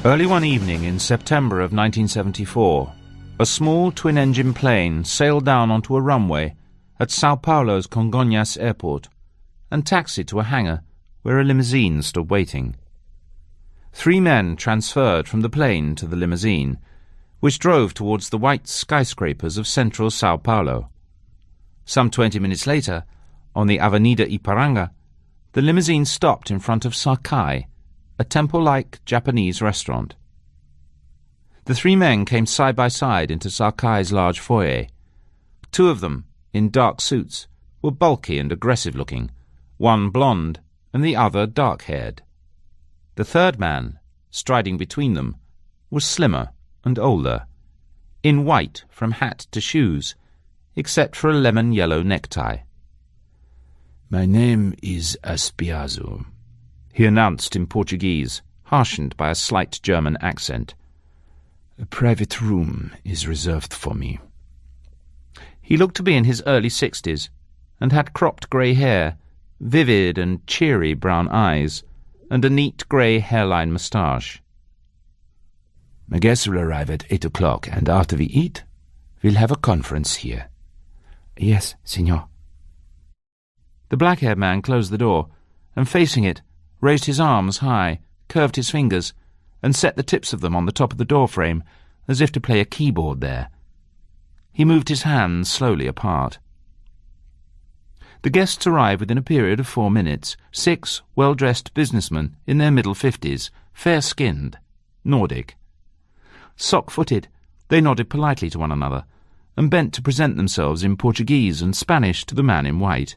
Early one evening in September of 1974, a small twin-engine plane sailed down onto a runway at Sao Paulo's Congonhas airport and taxied to a hangar where a limousine stood waiting. 3 men transferred from the plane to the limousine, which drove towards the white skyscrapers of central Sao Paulo. Some 20 minutes later, on the Avenida Ipiranga, the limousine stopped in front of Sakai, a temple-like Japanese restaurant. The 3 men came side by side into Sakai's large foyer. 2 of them, in dark suits, were bulky and aggressive-looking, one blonde and the other dark-haired. The 3rd man, striding between them, was slimmer and older, in white from hat to shoes, except for a lemon-yellow necktie. "My name is Aspiazu," he announced in Portuguese, harshened by a slight German accent. "A private room is reserved for me." He looked to be in his early 60s, and had cropped grey hair, vivid and cheery brown eyes, and a neat grey hairline moustache. "My guests will arrive at 8 o'clock, and after we eat, we'll have a conference here." "Yes, signor." The black-haired man closed the door, and facing it, raised his arms high, curved his fingers, and set the tips of them on the top of the doorframe, as if to play a keyboard there. He moved his hands slowly apart. The guests arrived within a period of 4 minutes, 6 well-dressed businessmen in their middle 50s, fair-skinned, Nordic. Sock-footed, they nodded politely to one another, and bent to present themselves in Portuguese and Spanish to the man in white.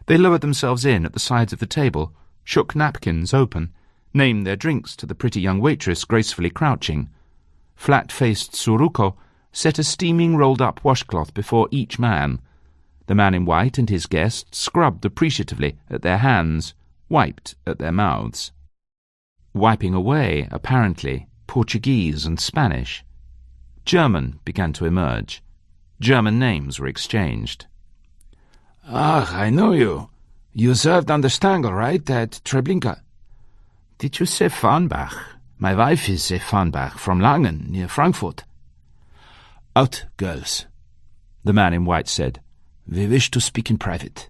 They lowered themselves in at the sides of the table, shook napkins open, named their drinks to the pretty young waitress gracefully crouching. Flat-faced Suruko set a steaming rolled-up washcloth before each man. The man in white and his guest scrubbed appreciatively at their hands, wiped at their mouths. Wiping away, apparently, Portuguese and Spanish. German began to emerge. German names were exchanged. "Ah, I know you. You served on the Stangl, right, at Treblinka?" "Did you say Farnbach? My wife is a Farnbach, from Langen, near Frankfurt." "Out, girls," the man in white said. "We wish to speak in private."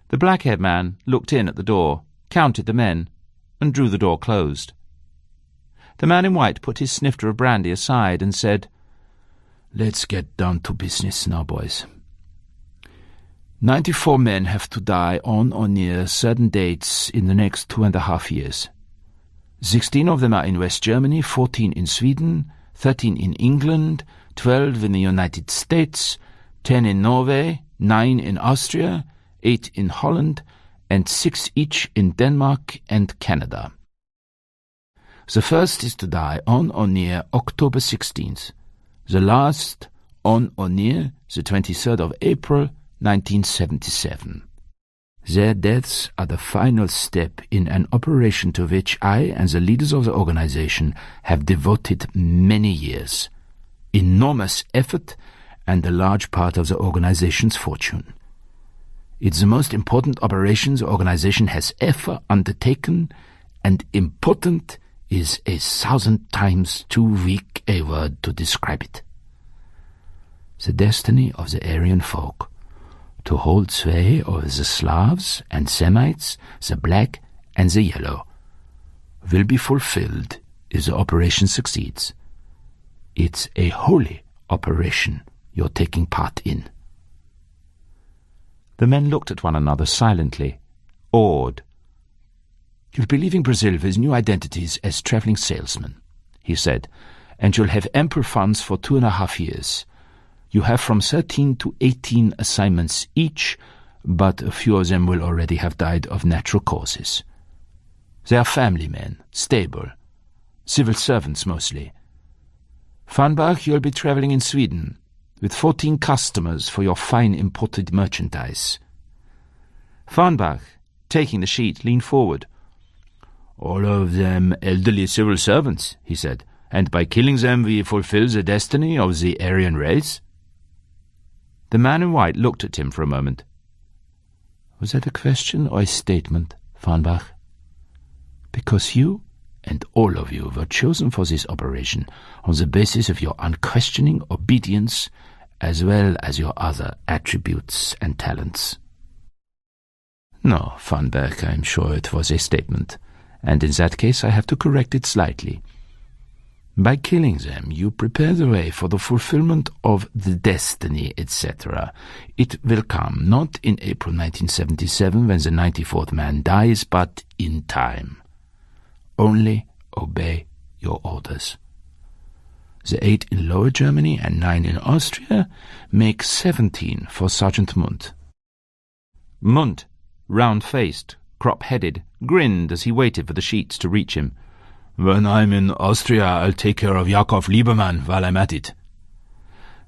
The black-haired man looked in at the door, counted the men, and drew the door closed. The man in white put his snifter of brandy aside and said, "Let's get down to business now, boys. 94 men have to die on or near certain dates in the next 2.5 years. 16 of them are in West Germany, 14 in Sweden, 13 in England, 12 in the United States, 10 in Norway, 9 in Austria, 8 in Holland, and 6 each in Denmark and Canada. The first is to die on or near October 16th, the last on or near the 23rd of April, 1977. Their deaths are the final step in an operation to which I and the leaders of the organization have devoted many years, enormous effort, and a large part of the organization's fortune. It's the most important operation the organization has ever undertaken, and important is 1,000 times too weak a word to describe it. The destiny of the Aryan folk, to hold sway over the Slavs and Semites, the black and the yellow, will be fulfilled if the operation succeeds. It's a holy operation you're taking part in." The men looked at one another silently, awed. "You'll be leaving Brazil with new identities as traveling salesmen," he said, "and you'll have ample funds for 2.5 years. You have from 13 to 18 assignments each, but a few of them will already have died of natural causes. They are family men, stable, civil servants mostly. Farnbach, you'll be traveling in Sweden, with 14 customers for your fine imported merchandise." Farnbach, taking the sheet, leaned forward. "All of them elderly civil servants," he said, "and by killing them we fulfill the destiny of the Aryan race?" The man in white looked at him for a moment. "Was that a question or a statement, Farnbach? Because you and all of you were chosen for this operation on the basis of your unquestioning obedience as well as your other attributes and talents." "No, Farnbach, I am sure it was a statement, and in that case I have to correct it slightly. By killing them, you prepare the way for the fulfillment of the destiny, etc. It will come, not in April 1977 when the 94th man dies, but in time. Only obey your orders. The 8 in Lower Germany and 9 in Austria make 17 for Sergeant Mundt." Mundt, round-faced, crop-headed, grinned as he waited for the sheets to reach him. "When I'm in Austria, I'll take care of Yakov Lieberman while I'm at it."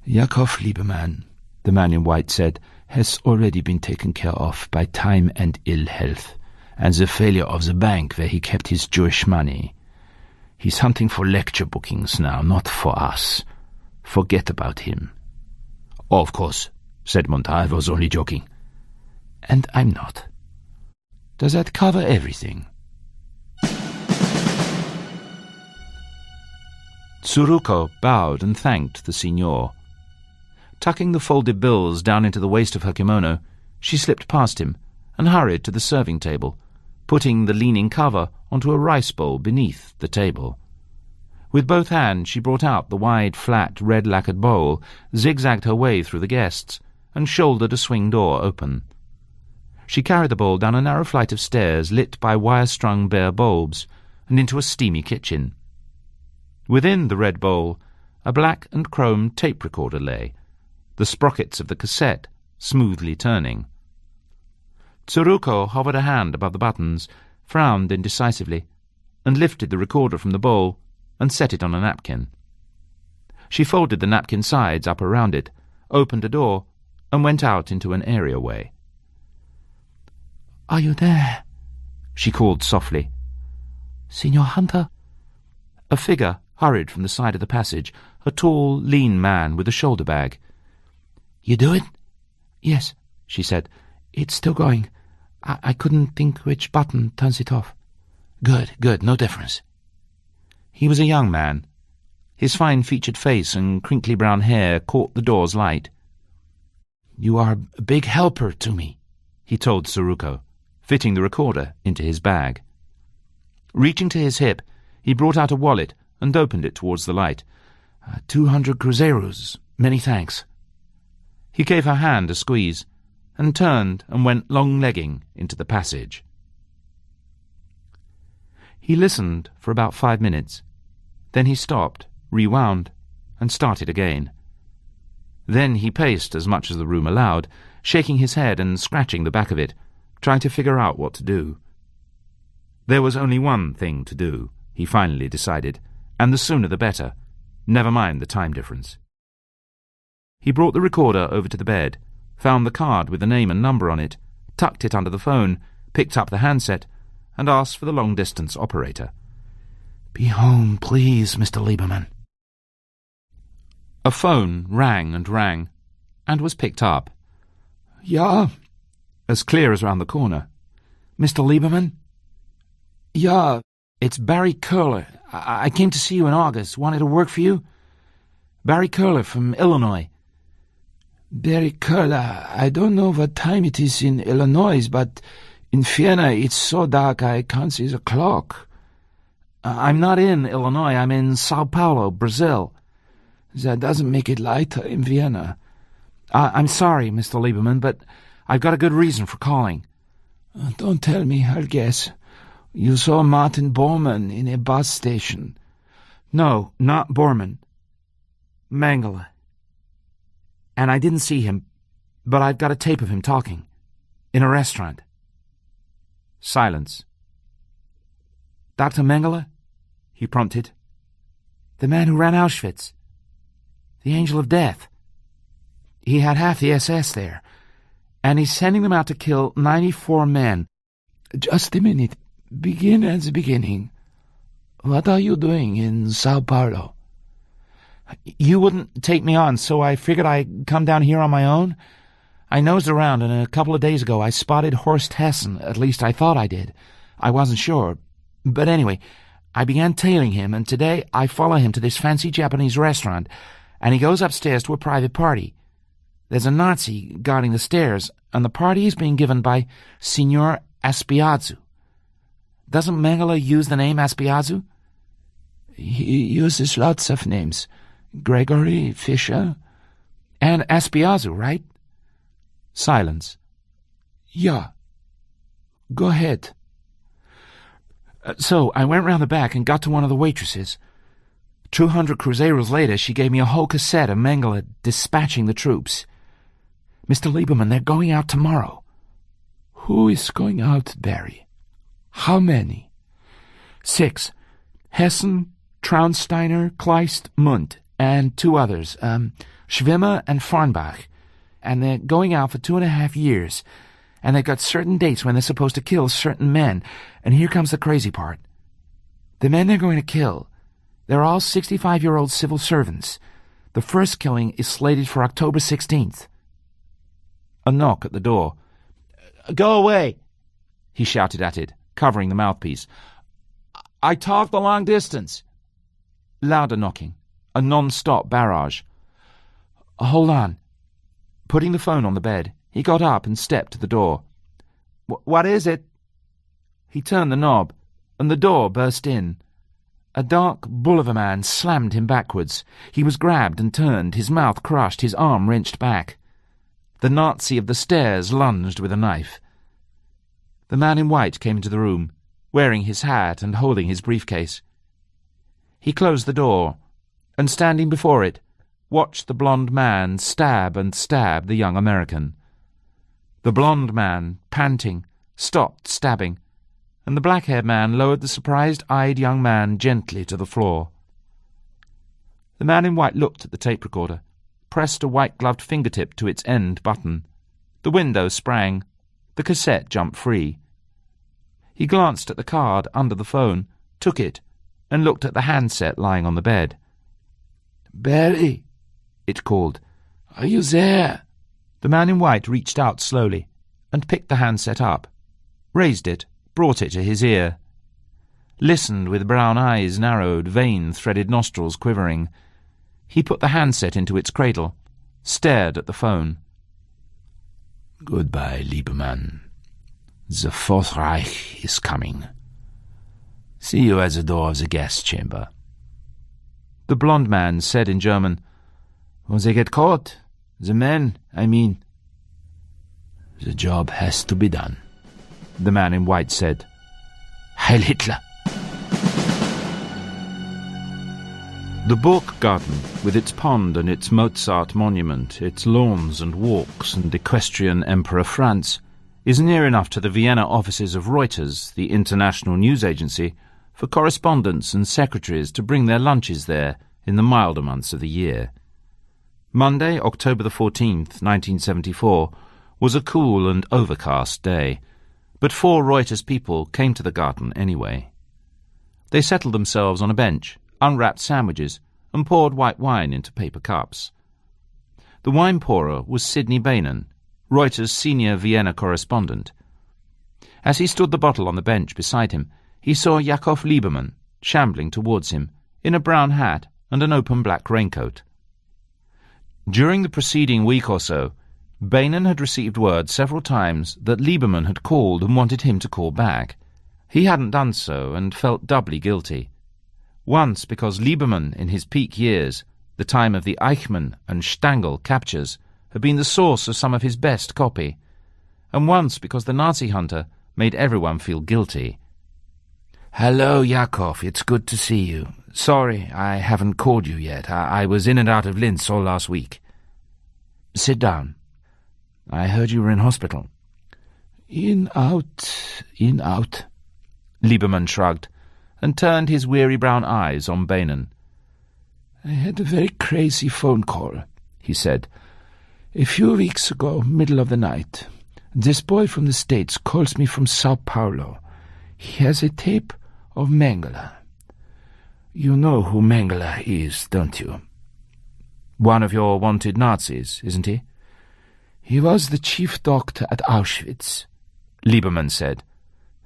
"Yakov Lieberman," the man in white said, "has already been taken care of by time and ill health, and the failure of the bank where he kept his Jewish money. He's hunting for lecture bookings now, not for us. Forget about him." "Oh, of course," said Mundt. "I was only joking." "And I'm not. Does that cover everything?" Tsuruko bowed and thanked the signor. Tucking the folded bills down into the waist of her kimono, she slipped past him and hurried to the serving table, putting the leaning cover onto a rice bowl beneath the table. With both hands she brought out the wide, flat, red-lacquered bowl, zigzagged her way through the guests, and shouldered a swing door open. She carried the bowl down a narrow flight of stairs lit by wire-strung bare bulbs, and into a steamy kitchen. Within the red bowl, a black and chrome tape recorder lay, the sprockets of the cassette smoothly turning. Tsuruko hovered a hand above the buttons, frowned indecisively, and lifted the recorder from the bowl and set it on a napkin. She folded the napkin sides up around it, opened a door, and went out into an areaway. "Are you there?" she called softly. "Signor Hunter?" A figure hurried from the side of the passage, a tall, lean man with a shoulder bag. "You do it?" "Yes," she said. "It's still going. I couldn't think which button turns it off." Good, no difference." He was a young man. His fine-featured face and crinkly brown hair caught the door's light. "You are a big helper to me," he told Tsuruko, fitting the recorder into his bag. Reaching to his hip, he brought out a wallet and opened it towards the light. 200 cruzeiros. Many thanks." He gave her hand a squeeze, and turned and went long-legging into the passage. He listened for about 5 minutes. Then he stopped, rewound, and started again. Then he paced as much as the room allowed, shaking his head and scratching the back of it, trying to figure out what to do. There was only one thing to do, he finally decided, and the sooner the better, never mind the time difference. He brought the recorder over to the bed, found the card with the name and number on it, tucked it under the phone, picked up the handset, and asked for the long-distance operator. "Be home, please, Mr. Lieberman." A phone rang, and was picked up. "Ja," as clear as round the corner. "Mr. Lieberman?" "Ja, it's Barry Curler. I came to see you in August. Wanted to work for you? Barry Curler from Illinois." "Barry Curler, I don't know what time it is in Illinois, but in Vienna it's so dark I can't see the clock." "I'm not in Illinois. I'm in Sao Paulo, Brazil." "That doesn't make it lighter in Vienna." I'm sorry, Mr. Lieberman, but I've got a good reason for calling." "Don't tell me, I'll guess. You saw Martin Bormann in a bus station." "No, not Bormann. Mengele. And I didn't see him, but I've got a tape of him talking. In a restaurant." Silence. "Dr. Mengele?" he prompted. "The man who ran Auschwitz. The Angel of Death. He had half the SS there, and he's sending them out to kill 94 men. Just a minute. Begin at the beginning. What are you doing in Sao Paulo?" "You wouldn't take me on, so I figured I'd come down here on my own. I nosed around, and a couple of days ago I spotted Horst Hessen. At least I thought I did. I wasn't sure. But anyway, I began tailing him, and today I follow him to this fancy Japanese restaurant, and he goes upstairs to a private party. There's a Nazi guarding the stairs, and the party is being given by Signor Aspiazu. Doesn't Mengele use the name Aspiazu? He uses lots of names. Gregory, Fisher. And Aspiazu, right? Silence. Yeah. Go ahead. So I went round the back and got to one of the waitresses. 200 cruzeros later, she gave me a whole cassette of Mengele dispatching the troops. Mr. Lieberman, they're going out tomorrow. Who is going out, Barry? How many? 6. Hessen, Traunsteiner, Kleist, Mundt, and 2 others, Schwimmer and Farnbach. And they're going out for 2.5 years. And they've got certain dates when they're supposed to kill certain men. And here comes the crazy part. The men they're going to kill, they're all 65-year-old civil servants. The first killing is slated for October 16th. A knock at the door. "Go away," he shouted at it, covering the mouthpiece. "I talked a long distance." Louder knocking. A non-stop barrage. Hold on. Putting the phone on the bed, he got up and stepped to the door. What is it?" He turned the knob, and the door burst in. A dark bull of a man slammed him backwards. He was grabbed and turned, his mouth crushed, his arm wrenched back. The Nazi of the stairs lunged with a knife. The man in white came into the room, wearing his hat and holding his briefcase. He closed the door, and standing before it, watched the blond man stab and stab the young American. The blond man, panting, stopped stabbing, and the black-haired man lowered the surprised-eyed young man gently to the floor. The man in white looked at the tape recorder, pressed a white-gloved fingertip to its end button. The window sprang. The cassette jumped free. He glanced at the card under the phone, took it, and looked at the handset lying on the bed. "Barry," it called, "are you there?" The man in white reached out slowly and picked the handset up, raised it, brought it to his ear, listened with brown eyes narrowed, vein-threaded nostrils quivering. He put the handset into its cradle, stared at the phone. "Goodbye, Lieberman. The Fourth Reich is coming. See you at the door of the gas chamber." The blond man said in German, "Will they get caught? The men, I mean." "The job has to be done," the man in white said. "Heil Hitler!" The Burg Garden, with its pond and its Mozart monument, its lawns and walks and equestrian Emperor Franz, is near enough to the Vienna offices of Reuters, the international news agency, for correspondents and secretaries to bring their lunches there in the milder months of the year. Monday, October the 14th, 1974, was a cool and overcast day, but 4 Reuters people came to the garden anyway. They settled themselves on a bench, unwrapped sandwiches, and poured white wine into paper cups. The wine pourer was Sidney Bainan, Reuters' senior Vienna correspondent. As he stood the bottle on the bench beside him, he saw Yakov Lieberman shambling towards him, in a brown hat and an open black raincoat. During the preceding week or so, Bainan had received word several times that Lieberman had called and wanted him to call back. He hadn't done so and felt doubly guilty. Once because Lieberman, in his peak years, the time of the Eichmann and Stangl captures, had been the source of some of his best copy, and once because the Nazi hunter made everyone feel guilty. "Hello, Yakov, it's good to see you. Sorry, I haven't called you yet. I was in and out of Linz all last week." "Sit down. I heard you were in hospital." In, out. Lieberman shrugged, and turned his weary brown eyes on Bainan. "I had a very crazy phone call," he said. "A few weeks ago, middle of the night. This boy from the States calls me from Sao Paulo. He has a tape of Mengele. You know who Mengele is, don't you?" "One of your wanted Nazis, isn't he?" "He was the chief doctor at Auschwitz," Lieberman said.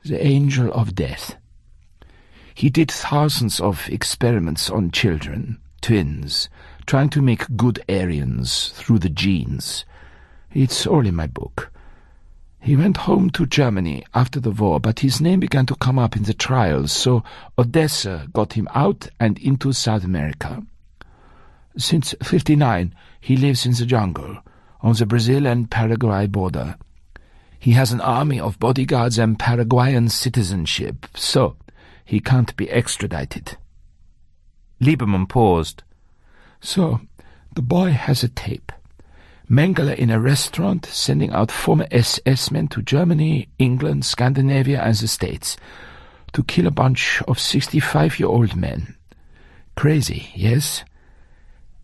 "The angel of death. He did thousands of experiments on children, twins, trying to make good Aryans through the genes. It's all in my book. He went home to Germany after the war, but his name began to come up in the trials, so Odessa got him out and into South America. Since 1959, he lives in the jungle, on the Brazil and Paraguay border. He has an army of bodyguards and Paraguayan citizenship, so he can't be extradited. Lieberman paused. So, the boy has a tape. Mengele in a restaurant sending out former SS men to Germany, England, Scandinavia and the States to kill a bunch of 65-year-old men. Crazy, yes?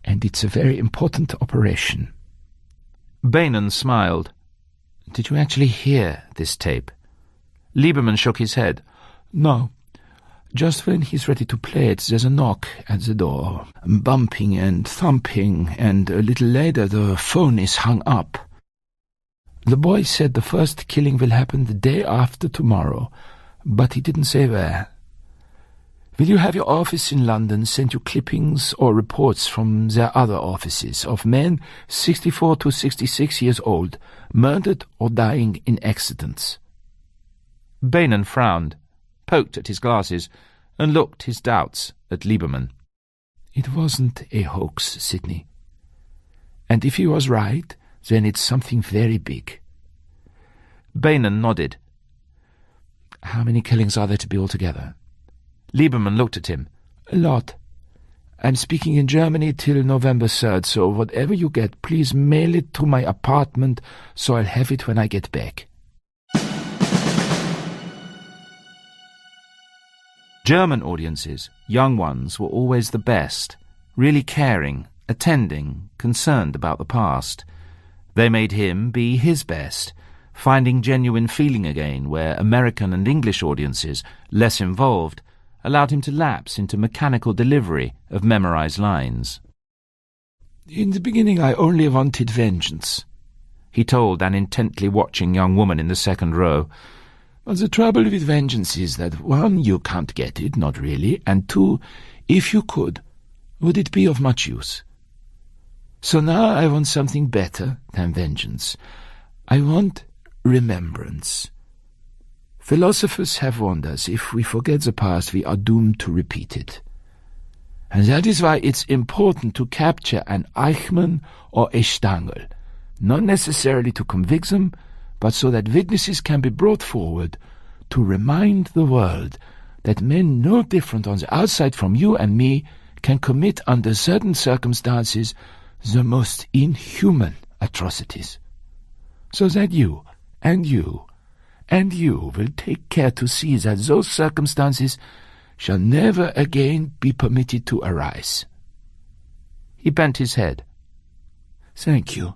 And it's a very important operation. Beynon smiled. Did you actually hear this tape? Lieberman shook his head. No. Just when he's ready to play it, there's a knock at the door, bumping and thumping, and a little later the phone is hung up. The boy said the first killing will happen the day after tomorrow, but he didn't say where. Will you have your office in London send you clippings or reports from their other offices of men 64 to 66 years old, murdered or dying in accidents? Beynon frowned, poked at his glasses, and looked his doubts at Lieberman. It wasn't a hoax, Sidney. And if he was right, then it's something very big. Beynon nodded. How many killings are there to be altogether? Lieberman looked at him. A lot. I'm speaking in Germany till November 3rd, so whatever you get, please mail it to my apartment so I'll have it when I get back. German audiences, young ones, were always the best, really caring, attending, concerned about the past. They made him be his best, finding genuine feeling again where American and English audiences, less involved, allowed him to lapse into mechanical delivery of memorized lines. In the beginning I only wanted vengeance, he told an intently watching young woman in the second row. But the trouble with vengeance is that, one, you can't get it, not really, and two, if you could, would it be of much use? So now I want something better than vengeance. I want remembrance. Philosophers have warned us, if we forget the past, we are doomed to repeat it. And that is why it's important to capture an Eichmann or a Stangl, not necessarily to convict them, but so that witnesses can be brought forward to remind the world that men no different on the outside from you and me can commit under certain circumstances the most inhuman atrocities. So that you and you and you will take care to see that those circumstances shall never again be permitted to arise. He bent his head. Thank you.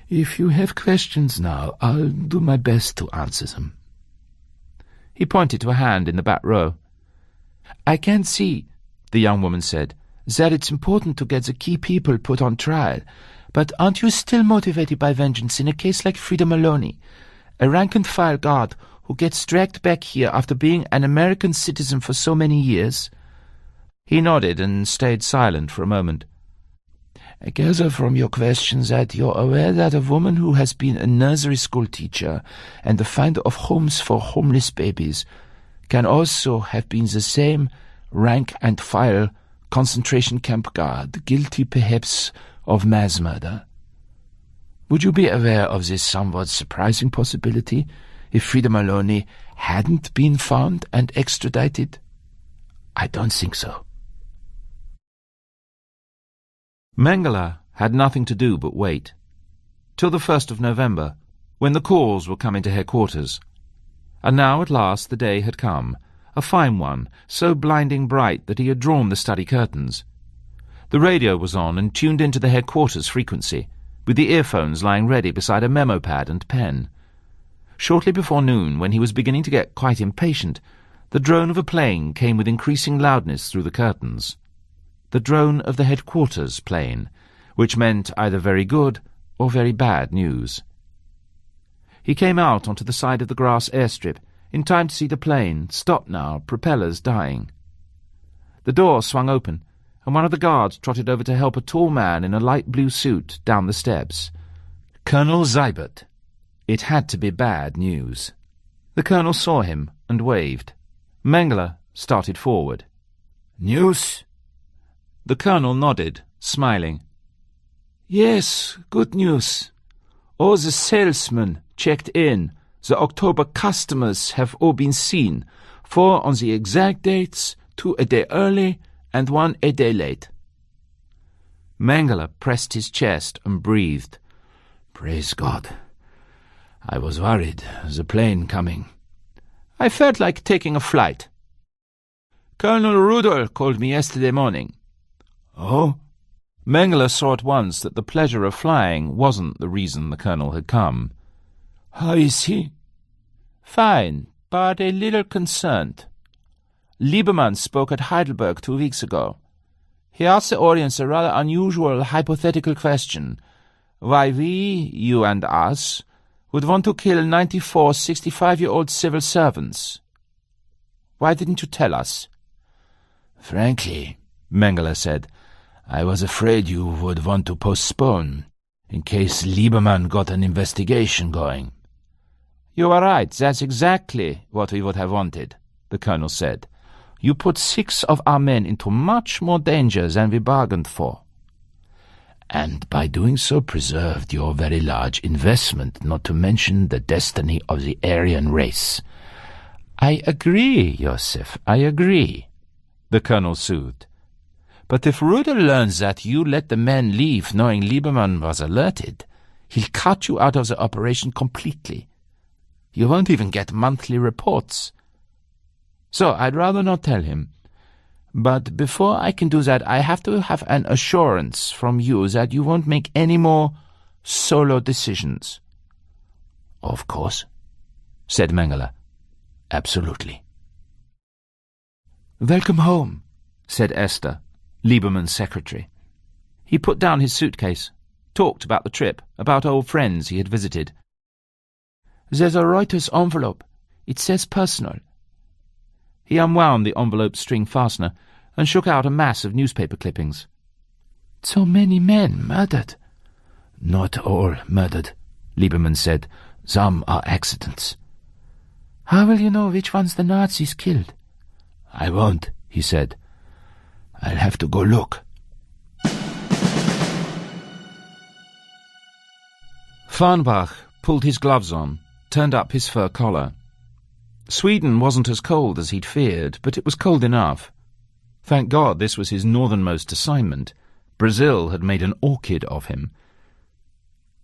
If you have questions now, I'll do my best to answer them. He pointed to a hand in the back row. I can see, the young woman said, that it's important to get the key people put on trial, but aren't you still motivated by vengeance in a case like Frida Maloney, a rank-and-file guard who gets dragged back here after being an American citizen for so many years? He nodded and stayed silent for a moment. I gather from your questions that you're aware that a woman who has been a nursery school teacher and the finder of homes for homeless babies can also have been the same rank-and-file concentration camp guard, guilty perhaps of mass murder. Would you be aware of this somewhat surprising possibility if Frida Maloney hadn't been found and extradited? I don't think so. Mengele had nothing to do but wait, till the 1st of November, when the calls were coming to headquarters. And now at last the day had come, a fine one, so blinding bright that he had drawn the study curtains. The radio was on and tuned into the headquarters frequency, with the earphones lying ready beside a memo pad and pen. Shortly before noon, when he was beginning to get quite impatient, the drone of a plane came with increasing loudness through the curtains. The drone of the headquarters plane, which meant either very good or very bad news. He came out onto the side of the grass airstrip, in time to see the plane, stop now, propellers dying. The door swung open, and one of the guards trotted over to help a tall man in a light blue suit down the steps. Colonel Seibert. It had to be bad news. The colonel saw him and waved. Mengele started forward. News? The colonel nodded, smiling. Yes, good news. All the salesmen checked in. The October customers have all been seen. 4 on the exact dates, 2 a day early, and 1 a day late. Mengele pressed his chest and breathed. Praise God. I was worried. The plane coming. I felt like taking a flight. Colonel Rudolph called me yesterday morning. Oh? Mengele saw at once that the pleasure of flying wasn't the reason the colonel had come. How is he? Fine, but a little concerned. Lieberman spoke at Heidelberg 2 weeks ago. He asked the audience a rather unusual hypothetical question. Why we, you and us, would want to kill 94 65-year-old civil servants. Why didn't you tell us? Frankly, Mengele said, I was afraid you would want to postpone, in case Lieberman got an investigation going. You are right, that's exactly what we would have wanted, the colonel said. You put 6 of our men into much more danger than we bargained for. And by doing so preserved your very large investment, not to mention the destiny of the Aryan race. I agree, Joseph, I agree, the colonel soothed. But if Rudel learns that you let the men leave knowing Lieberman was alerted, he'll cut you out of the operation completely. You won't even get monthly reports. So I'd rather not tell him. But before I can do that, I have to have an assurance from you that you won't make any more solo decisions. Of course, said Mengele. Absolutely. Welcome home, said Esther, Lieberman's secretary. He put down his suitcase, talked about the trip, about old friends he had visited. There's a Reuters envelope. It says personal. He unwound the envelope string fastener and shook out a mass of newspaper clippings. So many men murdered. Not all murdered, Lieberman said. Some are accidents. How will you know which ones the Nazis killed? I won't, he said. I'll have to go look. Farnbach pulled his gloves on, turned up his fur collar. Sweden wasn't as cold as he'd feared, but it was cold enough. Thank God this was his northernmost assignment. Brazil had made an orchid of him.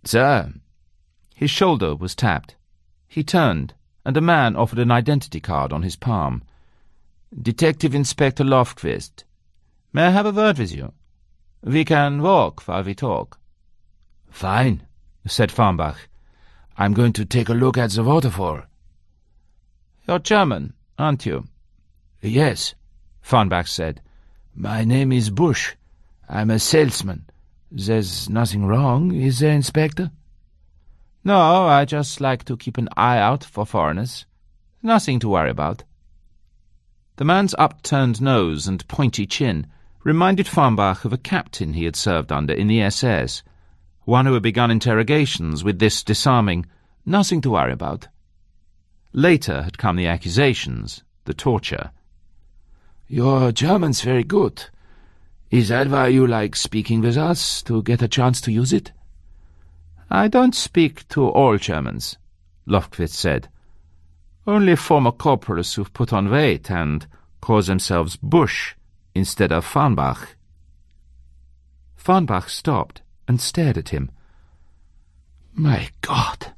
Sir. His shoulder was tapped. He turned, and a man offered an identity card on his palm. Detective Inspector Lofquist. May I have a word with you? We can walk while we talk. Fine, said Farnbach. I'm going to take a look at the waterfall. You're German, aren't you? Yes, Farnbach said. My name is Bush. I'm a salesman. There's nothing wrong, is there, Inspector? No, I just like to keep an eye out for foreigners. Nothing to worry about. The man's upturned nose and pointy chin reminded Farnbach of a captain he had served under in the SS, one who had begun interrogations with this disarming, nothing to worry about. Later had come the accusations, the torture. Your German's very good. Is that why you like speaking with us, to get a chance to use it? I don't speak to all Germans, Lofquist said. Only former corporals who've put on weight and call themselves Bush instead of Farnbach. Farnbach stopped and stared at him. My God!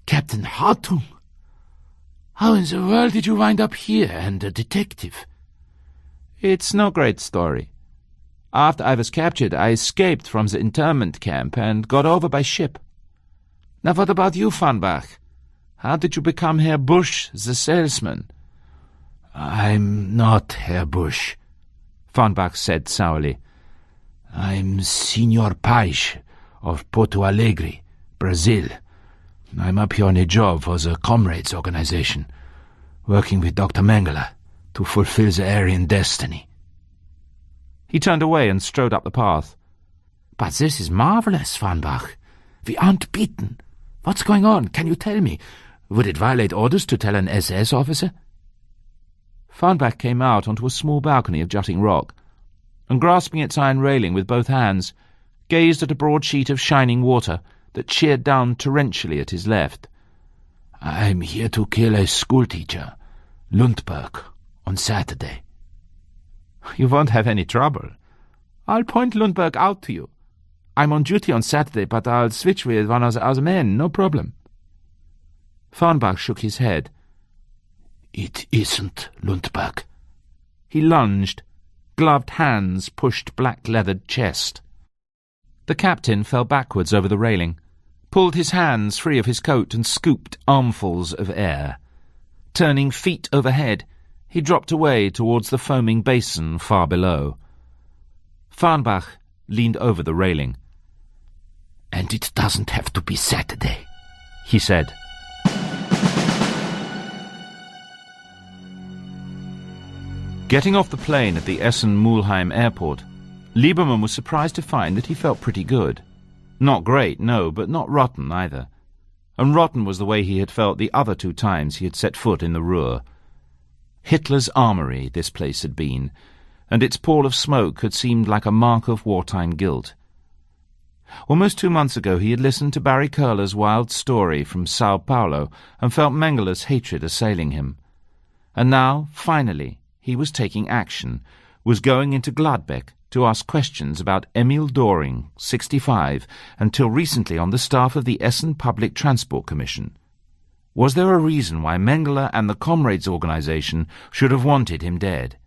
Captain Hartung! How in the world did you wind up here and a detective? It's no great story. After I was captured, I escaped from the internment camp and got over by ship. Now what about you, Farnbach? How did you become Herr Bush, the salesman? I'm not Herr Bush, Farnbach said sourly. I'm Senor Paich of Porto Alegre, Brazil. I'm up here on a job for the Comrades organization, working with Dr. Mengele. to fulfill the Aryan destiny. He turned away and strode up the path. But this is marvelous, Farnbach. We aren't beaten. What's going on? Can you tell me? Would it violate orders to tell an SS officer? Farnbach came out onto a small balcony of jutting rock, and grasping its iron railing with both hands, gazed at a broad sheet of shining water that sheared down torrentially at his left. I'm here to kill a schoolteacher, Lundberg, on Saturday. You won't have any trouble. I'll point Lundberg out to you. I'm on duty on Saturday, but I'll switch with one of the other men, no problem. Farnbach shook his head. It isn't Lundberg. He lunged. Gloved hands pushed black-leathered chest. The captain fell backwards over the railing, pulled his hands free of his coat and scooped armfuls of air. Turning feet overhead, he dropped away towards the foaming basin far below. Farnbach leaned over the railing. And it doesn't have to be Saturday, he said. Getting off the plane at the Essen-Mulheim airport, Lieberman was surprised to find that he felt pretty good. Not great, no, but not rotten either. And rotten was the way he had felt the other 2 times he had set foot in the Ruhr. Hitler's armory, this place had been, and its pall of smoke had seemed like a mark of wartime guilt. Almost 2 months ago he had listened to Barry Curler's wild story from Sao Paulo and felt Mengeler's hatred assailing him. And now, finally, he was taking action, was going into Gladbeck to ask questions about Emil Doring, 65, until recently on the staff of the Essen Public Transport Commission. Was there a reason why Mengele and the Comrades organization should have wanted him dead?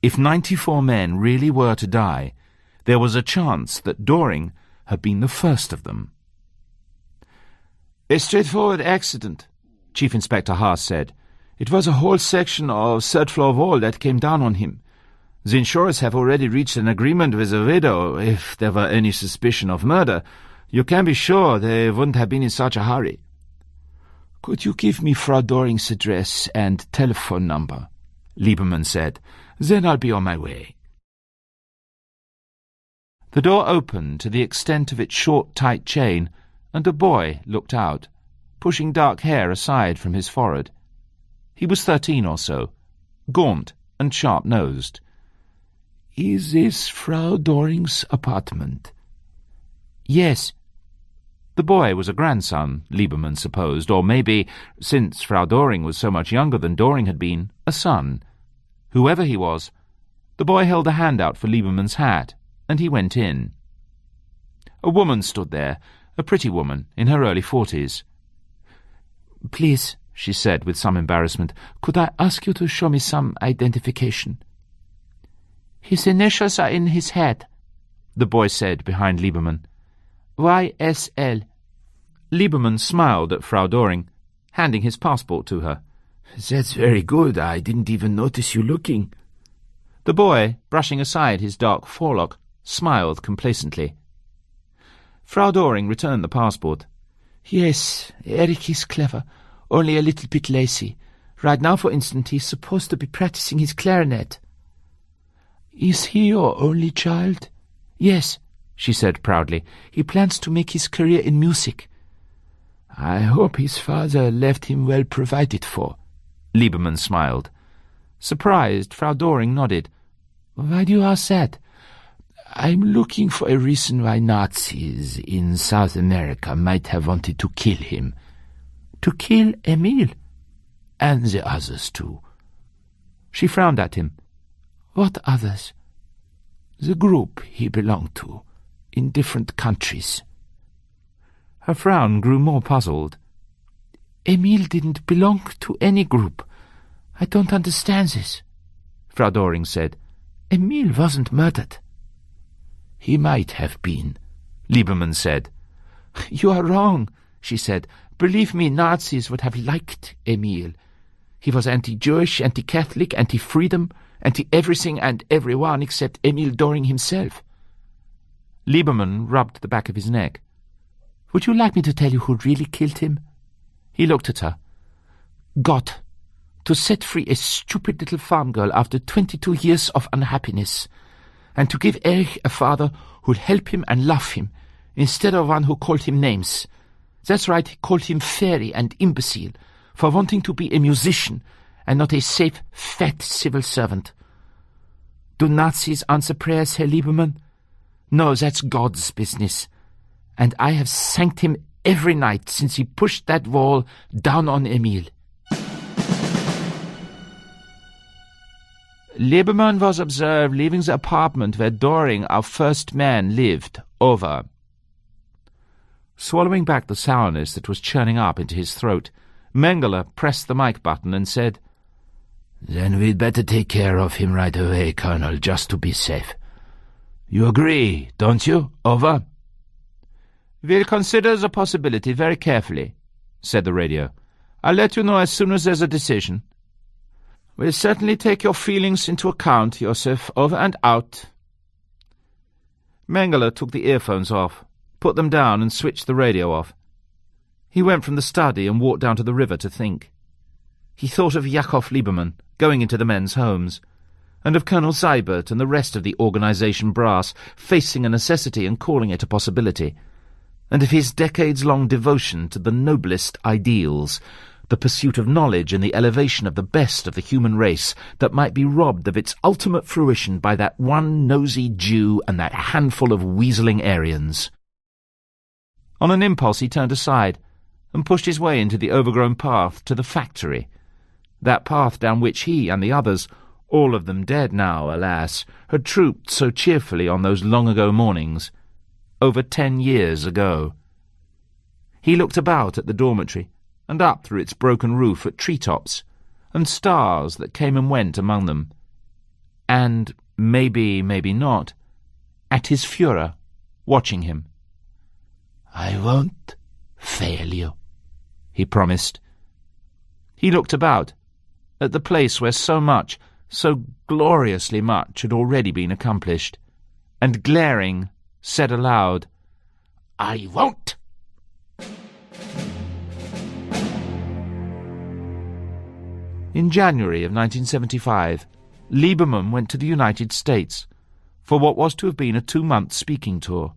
If 94 men really were to die, there was a chance that Doring had been the first of them. A straightforward accident, Chief Inspector Haas said. It was a whole section of third-floor wall that came down on him. The insurers have already reached an agreement with the widow. If there were any suspicion of murder, you can be sure they wouldn't have been in such a hurry. Could you give me Frau Doring's address and telephone number? Lieberman said. Then I'll be on my way. The door opened to the extent of its short, tight chain, and a boy looked out, pushing dark hair aside from his forehead. He was 13 or so, gaunt and sharp-nosed. Is this Frau Doring's apartment? Yes. The boy was a grandson, Lieberman supposed, or maybe, since Frau Doring was so much younger than Doring had been, a son. Whoever he was, the boy held a hand out for Lieberman's hat, and he went in. A woman stood there, a pretty woman in her early 40s. Please, she said with some embarrassment, could I ask you to show me some identification? His initials are in his hat, the boy said behind Lieberman. YSL. Lieberman smiled at Frau Doring, handing his passport to her. That's very good. I didn't even notice you looking. The boy, brushing aside his dark forelock, smiled complacently. Frau Doring returned the passport. Yes, Eric is clever, only a little bit lazy. Right now, for instance, he's supposed to be practicing his clarinet. Is he your only child? Yes, she said proudly. He plans to make his career in music. I hope his father left him well provided for. Lieberman smiled. Surprised, Frau Doring nodded. Why do you ask that? I'm looking for a reason why Nazis in South America might have wanted to kill him. To kill Emil? And the others too. She frowned at him. What others? The group he belonged to, in different countries. Her frown grew more puzzled. Emil didn't belong to any group. I don't understand this, Frau Doring said. Emil wasn't murdered. He might have been, Lieberman said. You are wrong, she said. Believe me, Nazis would have liked Emil. He was anti-Jewish, anti-Catholic, anti-freedom, anti-everything and everyone except Emil Doring himself. Lieberman rubbed the back of his neck. Would you like me to tell you who really killed him? He looked at her. Gott. to set free a stupid little farm girl after 22 years of unhappiness, and to give Erich a father who'd help him and love him, instead of one who called him names. That's right, he called him fairy and imbecile, for wanting to be a musician and not a safe, fat civil servant. Do Nazis answer prayers, Herr Liebermann? No, that's God's business. And I have thanked him every night since he pushed that wall down on Emil. Liebermann was observed leaving the apartment where Doring, our first man, lived. Over. Swallowing back the sourness that was churning up into his throat, Mengele pressed the mic button and said, Then we'd better take care of him right away, Colonel, just to be safe. You agree, don't you? Over. We'll consider the possibility very carefully, said the radio. I'll let you know as soon as there's a decision. We'll certainly take your feelings into account, Josef. Over and out. Mengele took the earphones off, put them down and switched the radio off. He went from the study and walked down to the river to think. He thought of Yakov Liebermann going into the men's homes, and of Colonel Seibert and the rest of the organization brass facing a necessity and calling it a possibility, and of his decades-long devotion to the noblest ideals, the pursuit of knowledge and the elevation of the best of the human race that might be robbed of its ultimate fruition by that one nosy Jew and that handful of weaseling Aryans. On an impulse he turned aside and pushed his way into the overgrown path to the factory, that path down which he and the others, all of them dead now, alas, had trooped so cheerfully on those long-ago mornings, over 10 years ago. He looked about at the dormitory, and up through its broken roof at treetops, and stars that came and went among them, and, maybe not, at his Führer, watching him. I won't fail you, he promised. He looked about, at the place where so much, so gloriously much had already been accomplished, and glaring, said aloud, I won't! In January of 1975, Liebermann went to the United States for what was to have been a 2-month speaking tour.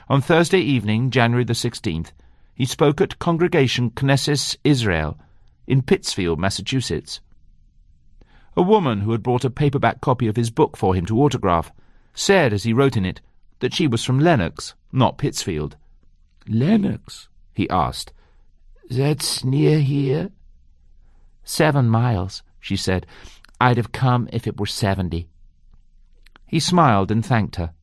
On Thursday evening, January the 16th, he spoke at Congregation Knesset Israel in Pittsfield, Massachusetts. A woman who had brought a paperback copy of his book for him to autograph said, as he wrote in it, that she was from Lenox, not Pittsfield. Lenox? He asked. That's near here? 7 miles, she said. I'd have come if it were 70. He smiled and thanked her.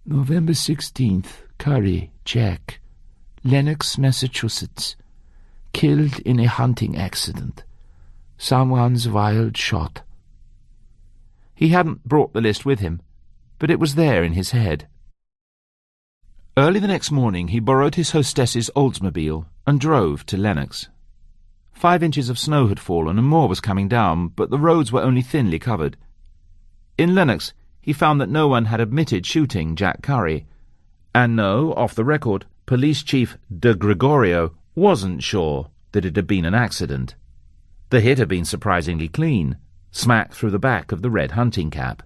November 16th, Curry, Jack, Lenox, Massachusetts. Killed in a hunting accident. Someone's wild shot. He hadn't brought the list with him, but it was there in his head. Early the next morning he borrowed his hostess's Oldsmobile and drove to Lenox. 5 inches of snow had fallen and more was coming down, but the roads were only thinly covered. In Lenox he found that no one had admitted shooting Jack Curry, and no, off the record, Police Chief De Gregorio wasn't sure that it had been an accident. The hit had been surprisingly clean, smack through the back of the red hunting cap.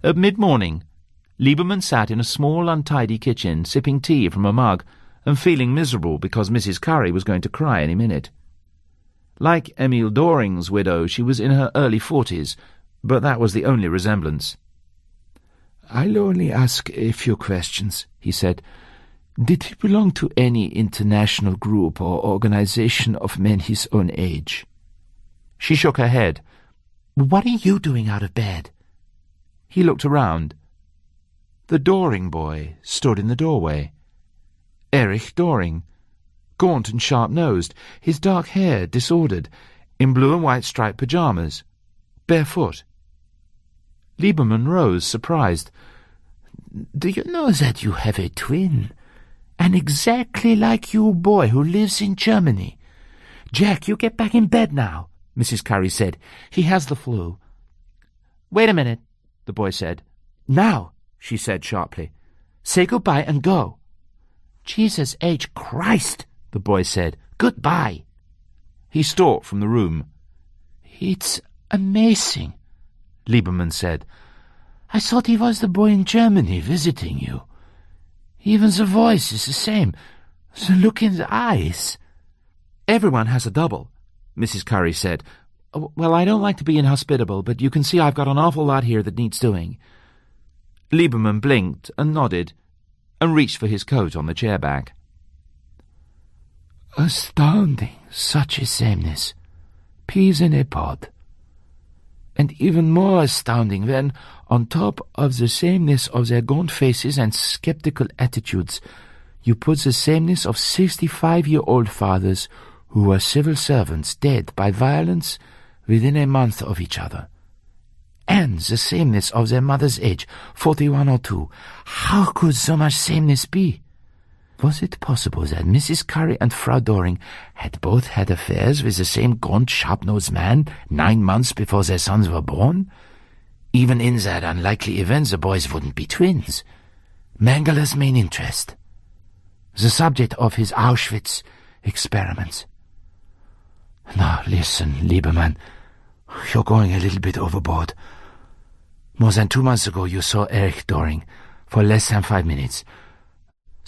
At mid-morning, Liebermann sat in a small, untidy kitchen, sipping tea from a mug and feeling miserable because Mrs. Curry was going to cry any minute. Like Emil Doring's widow, she was in her early 40s, but that was the only resemblance. "I'll only ask a few questions," he said. "Did he belong to any international group or organization of men his own age?" She shook her head. "What are you doing out of bed?" He looked around. The Doring boy stood in the doorway. Erich Doring, gaunt and sharp-nosed, his dark hair disordered, in blue and white striped pyjamas, barefoot. Liebermann rose, surprised. "Do you know that you have a twin? An exactly like you boy who lives in Germany. Jack, you get back in bed now," Mrs. Curry said. "He has the flu." "Wait a minute," the boy said. "Now," she said sharply. "Say goodbye and go." "Jesus H. Christ," the boy said. "Goodbye." He stalked from the room. "It's amazing," Lieberman said. "I thought he was the boy in Germany visiting you. Even the voice is the same. The look in the eyes." "Everyone has a double," Mrs. Curry said. "Well, I don't like to be inhospitable, but you can see I've got an awful lot here that needs doing." Lieberman blinked and nodded, and reached for his coat on the chair back. "Astounding, such a sameness. Peas in a pod. And even more astounding when, on top of the sameness of their gaunt faces and skeptical attitudes, you put the sameness of 65-year-old fathers who were civil servants dead by violence within a month of each other. And the sameness of their mother's age, 41 or 2. How could so much sameness be? Was it possible that Mrs. Curry and Frau Doring had both had affairs with the same gaunt, sharp-nosed man 9 months before their sons were born? Even in that unlikely event, the boys wouldn't be twins. Mengeler's main interest. The subject of his Auschwitz experiments. Now, listen, Lieberman, you're going a little bit overboard. More than 2 months ago you saw Erich Doring for less than 5 minutes.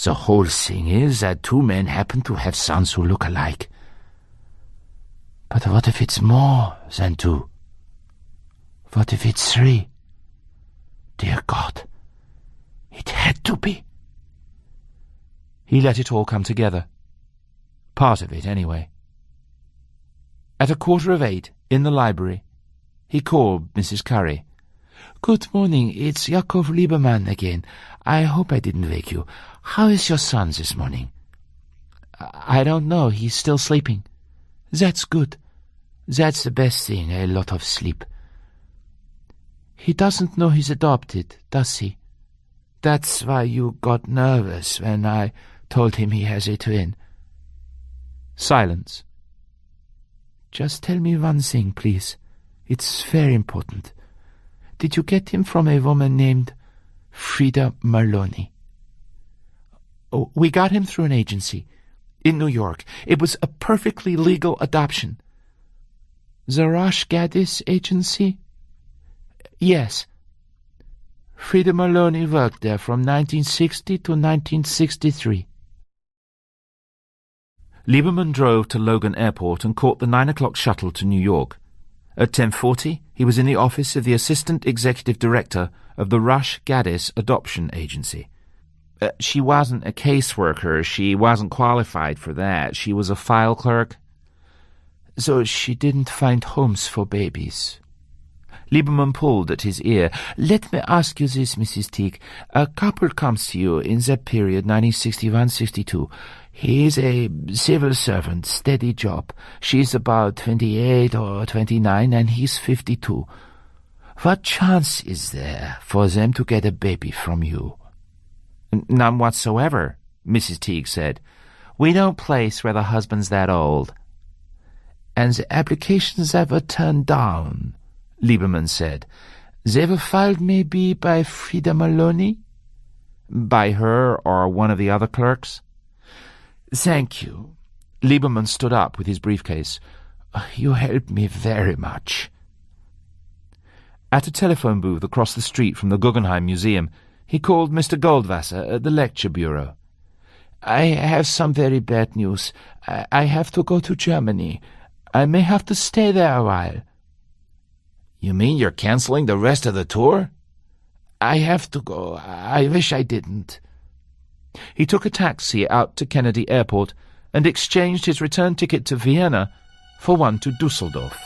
The whole thing is that 2 men happen to have sons who look alike. But what if it's more than 2? What if it's 3? Dear God, it had to be. He let it all come together. Part of it, anyway. At 7:15, in the library, he called Mrs. Curry. "Good morning, it's Yakov Lieberman again. I hope I didn't wake you. How is your son this morning?" "I don't know, he's still sleeping." "That's good. That's the best thing, a lot of sleep." "He doesn't know he's adopted, does he? That's why you got nervous when I told him he has a twin." Silence. "Just tell me one thing, please. It's very important. Did you get him from a woman named Frida Maloney?" "Oh, we got him through an agency in New York. It was a perfectly legal adoption." "The Rosh Gaddis agency?" "Yes." "Frida Maloney worked there from 1960 to 1963. Lieberman drove to Logan Airport and caught the 9 o'clock shuttle to New York. At 10:40, he was in the office of the Assistant Executive Director of the Rosh Gaddis Adoption Agency. She wasn't a caseworker. She wasn't qualified for that. She was a file clerk. So she didn't find homes for babies. Lieberman pulled at his ear. "Let me ask you this, Mrs. Teague. A couple comes to you in that period, 1961-62. He is a civil servant, steady job. She's about 28 or 29, and he's 52. What chance is there for them to get a baby from you?" "None whatsoever," Mrs. Teague said. "We don't place where the husband's that old." "And the applications that were turned down," Lieberman said, "they were filed maybe by Frida Maloney?" "By her or one of the other clerks." "Thank you." Lieberman stood up with his briefcase. "You helped me very much." At a telephone booth across the street from the Guggenheim Museum, he called Mr. Goldwasser at the lecture bureau. "I have some very bad news. I have to go to Germany. I may have to stay there a while." "You mean you're canceling the rest of the tour?" "I have to go. I wish I didn't." He took a taxi out to Kennedy Airport and exchanged his return ticket to Vienna for one to Dusseldorf.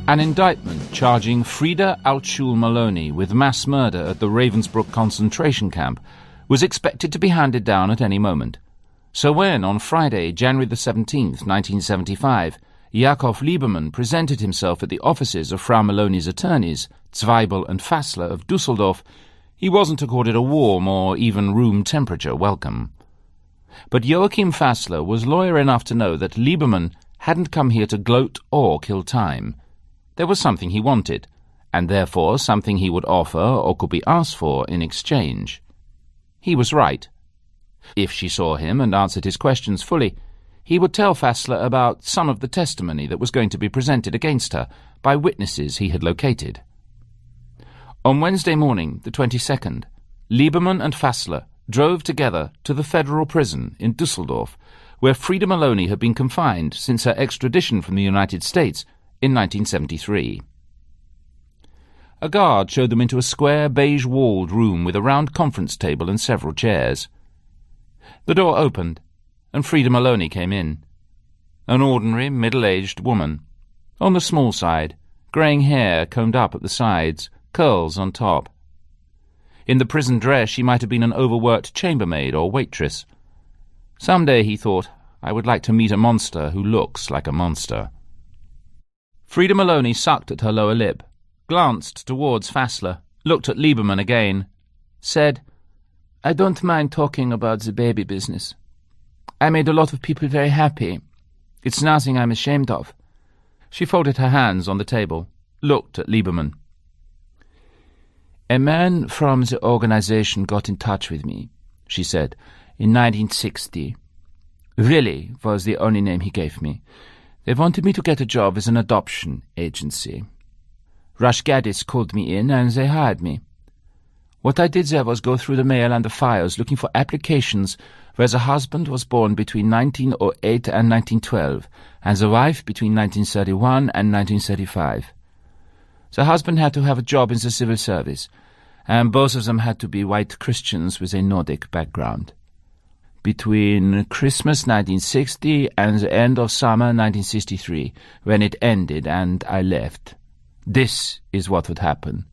An indictment charging Frida Altschul-Maloney with mass murder at the Ravensbrück concentration camp was expected to be handed down at any moment. So when, on Friday, January the 17th, 1975, Yakov Lieberman presented himself at the offices of Frau Maloney's attorneys, Zweibel and Fassler of Dusseldorf, he wasn't accorded a warm or even room-temperature welcome. But Joachim Fassler was lawyer enough to know that Lieberman hadn't come here to gloat or kill time. There was something he wanted, and therefore something he would offer or could be asked for in exchange. He was right. If she saw him and answered his questions fully, he would tell Fassler about some of the testimony that was going to be presented against her by witnesses he had located. On Wednesday morning, the 22nd, Lieberman and Fassler drove together to the federal prison in Dusseldorf, where Frida Maloney had been confined since her extradition from the United States in 1973. A guard showed them into a square, beige-walled room with a round conference table and several chairs. The door opened, and Frida Maloney came in. An ordinary, middle-aged woman. On the small side, greying hair combed up at the sides, curls on top. In the prison dress she might have been an overworked chambermaid or waitress. Some day, he thought, I would like to meet a monster who looks like a monster. Frida Maloney sucked at her lower lip, glanced towards Fassler, looked at Lieberman again, said, "I don't mind talking about the baby business. I made a lot of people very happy. It's nothing I'm ashamed of." She folded her hands on the table, looked at Lieberman. "A man from the organization got in touch with me," she said, "in 1960. Really was the only name he gave me. They wanted me to get a job as an adoption agency. Rush Gaddis called me in and they hired me. What I did there was go through the mail and the files looking for applications where the husband was born between 1908 and 1912 and the wife between 1931 and 1935. The husband had to have a job in the civil service, and both of them had to be white Christians with a Nordic background. Between Christmas 1960 and the end of summer 1963, when it ended and I left, this is what would happen.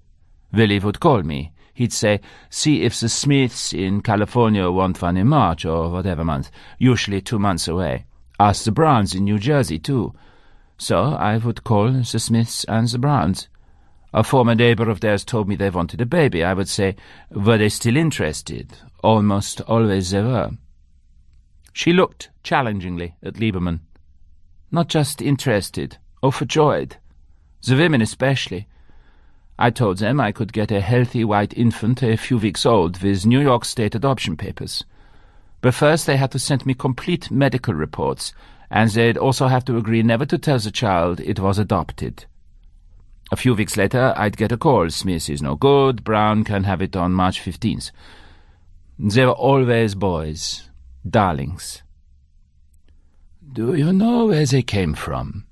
Willie would call me. He'd say, "See if the Smiths in California want one in March or whatever month, usually 2 months away. Ask the Browns in New Jersey, too." So I would call the Smiths and the Browns. A former neighbor of theirs told me they wanted a baby. I would say, were they still interested? Almost always they were. She looked challengingly at Lieberman. Not just interested, overjoyed. The women especially. I told them I could get a healthy white infant a few weeks old with New York State adoption papers. But first they had to send me complete medical reports, and they'd also have to agree never to tell the child it was adopted. A few weeks later I'd get a call. Smith is no good, Brown can have it on March 15th. They were always boys, darlings. "Do you know where they came from?"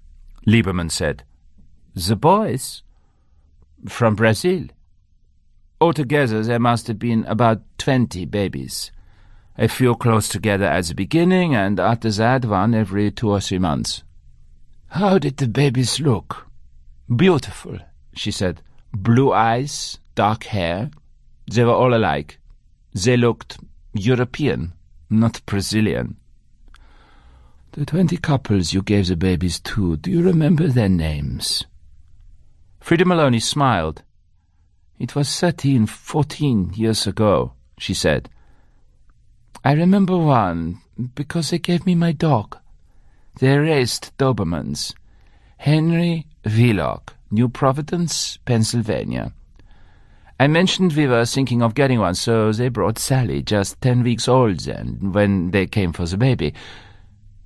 Lieberman said. "The boys? From Brazil. Altogether there must have been about 20 babies. A few close together at the beginning, and after that one every 2 or 3 months. How did the babies look?" "Beautiful," she said. "Blue eyes, dark hair. They were all alike. They looked European, not Brazilian." "The 20 couples you gave the babies to, do you remember their names?" Frida Maloney smiled. "It was 13, 14 years ago," she said. "I remember one, because they gave me my dog. They raised Dobermans. Henry Wheelock, New Providence, Pennsylvania. I mentioned we were thinking of getting one, so they brought Sally, just 10 weeks old then, when they came for the baby.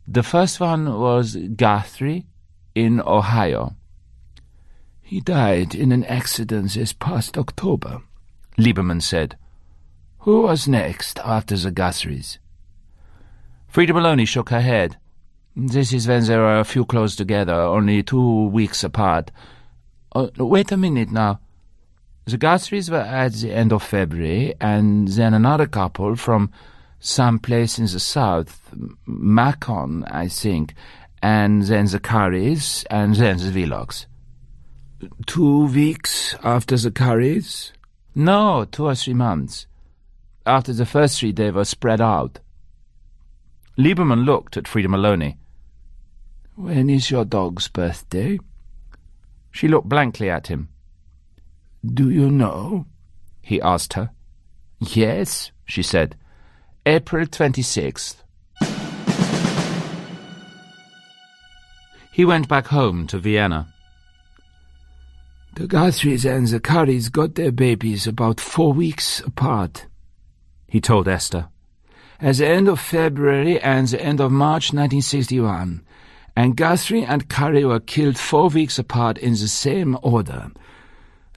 The first one was Guthrie in Ohio. He died in an accident this past October," Lieberman said. "Who was next after the Guthries?" Frida Maloney shook her head. "This is when there were a few close together, only 2 weeks apart. Wait a minute now. The Guthries were at the end of February, and then another couple from some place in the south, Macon, I think, and then the Currys, and then the Wheelocks." 2 weeks after the Currys? No, 2 or 3 months. After the first 3, they were spread out. Lieberman looked at Frida Maloney. "When is your dog's birthday?" She looked blankly at him. "Do you know?" he asked her. "Yes," she said. "April 26th. He went back home to Vienna. "The Guthries and the Currys got their babies about 4 weeks apart," he told Esther. at the end of February and the end of March 1961, and Guthrie and Curry were killed 4 weeks apart in the same order.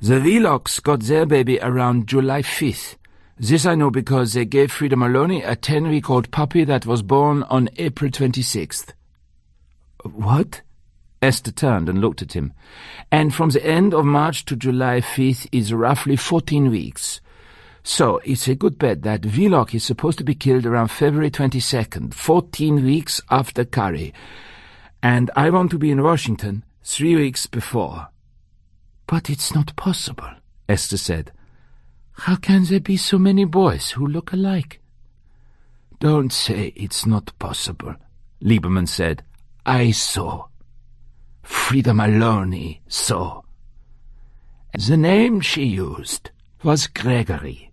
The Whelocks got their baby around July 5th. This I know because they gave Frida Maloney a 10-week-old puppy that was born on April 26th. What? Esther turned and looked at him. And from the end of March to July 5th is roughly 14 weeks. So it's a good bet that Wheelock is supposed to be killed around February 22nd, 14 weeks after Curry. And I want to be in Washington 3 weeks before. But it's not possible, Esther said. How can there be so many boys who look alike? Don't say it's not possible, Lieberman said. I saw. Frida Maloney saw. The name she used was Gregory,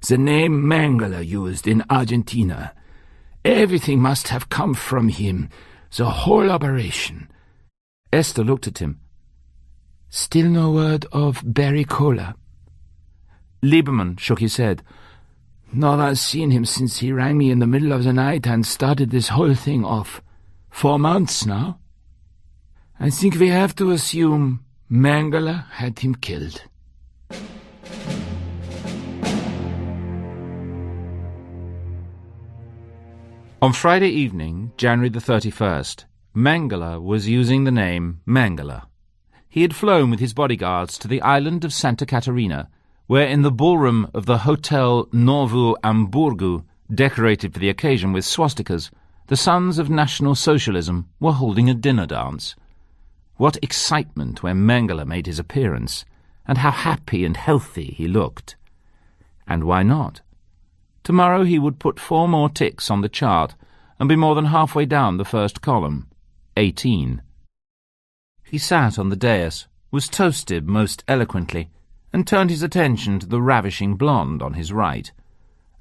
the name Mengele used in Argentina. Everything must have come from him, the whole operation. Esther looked at him. Still no word of Barry Kohler. Lieberman shook his head. No one's seen him since he rang me in the middle of the night and started this whole thing off. 4 months now. I think we have to assume Mengele had him killed. On Friday evening, January the 31st, Mengele was using the name Mengele. He had flown with his bodyguards to the island of Santa Catarina, where in the ballroom of the Hotel Novu Hamburgu, decorated for the occasion with swastikas, the Sons of National Socialism were holding a dinner dance. What excitement when Mengele made his appearance, and how happy and healthy he looked. And why not? Tomorrow he would put 4 more ticks on the chart and be more than halfway down the first column, 18. He sat on the dais, was toasted most eloquently, and turned his attention to the ravishing blonde on his right.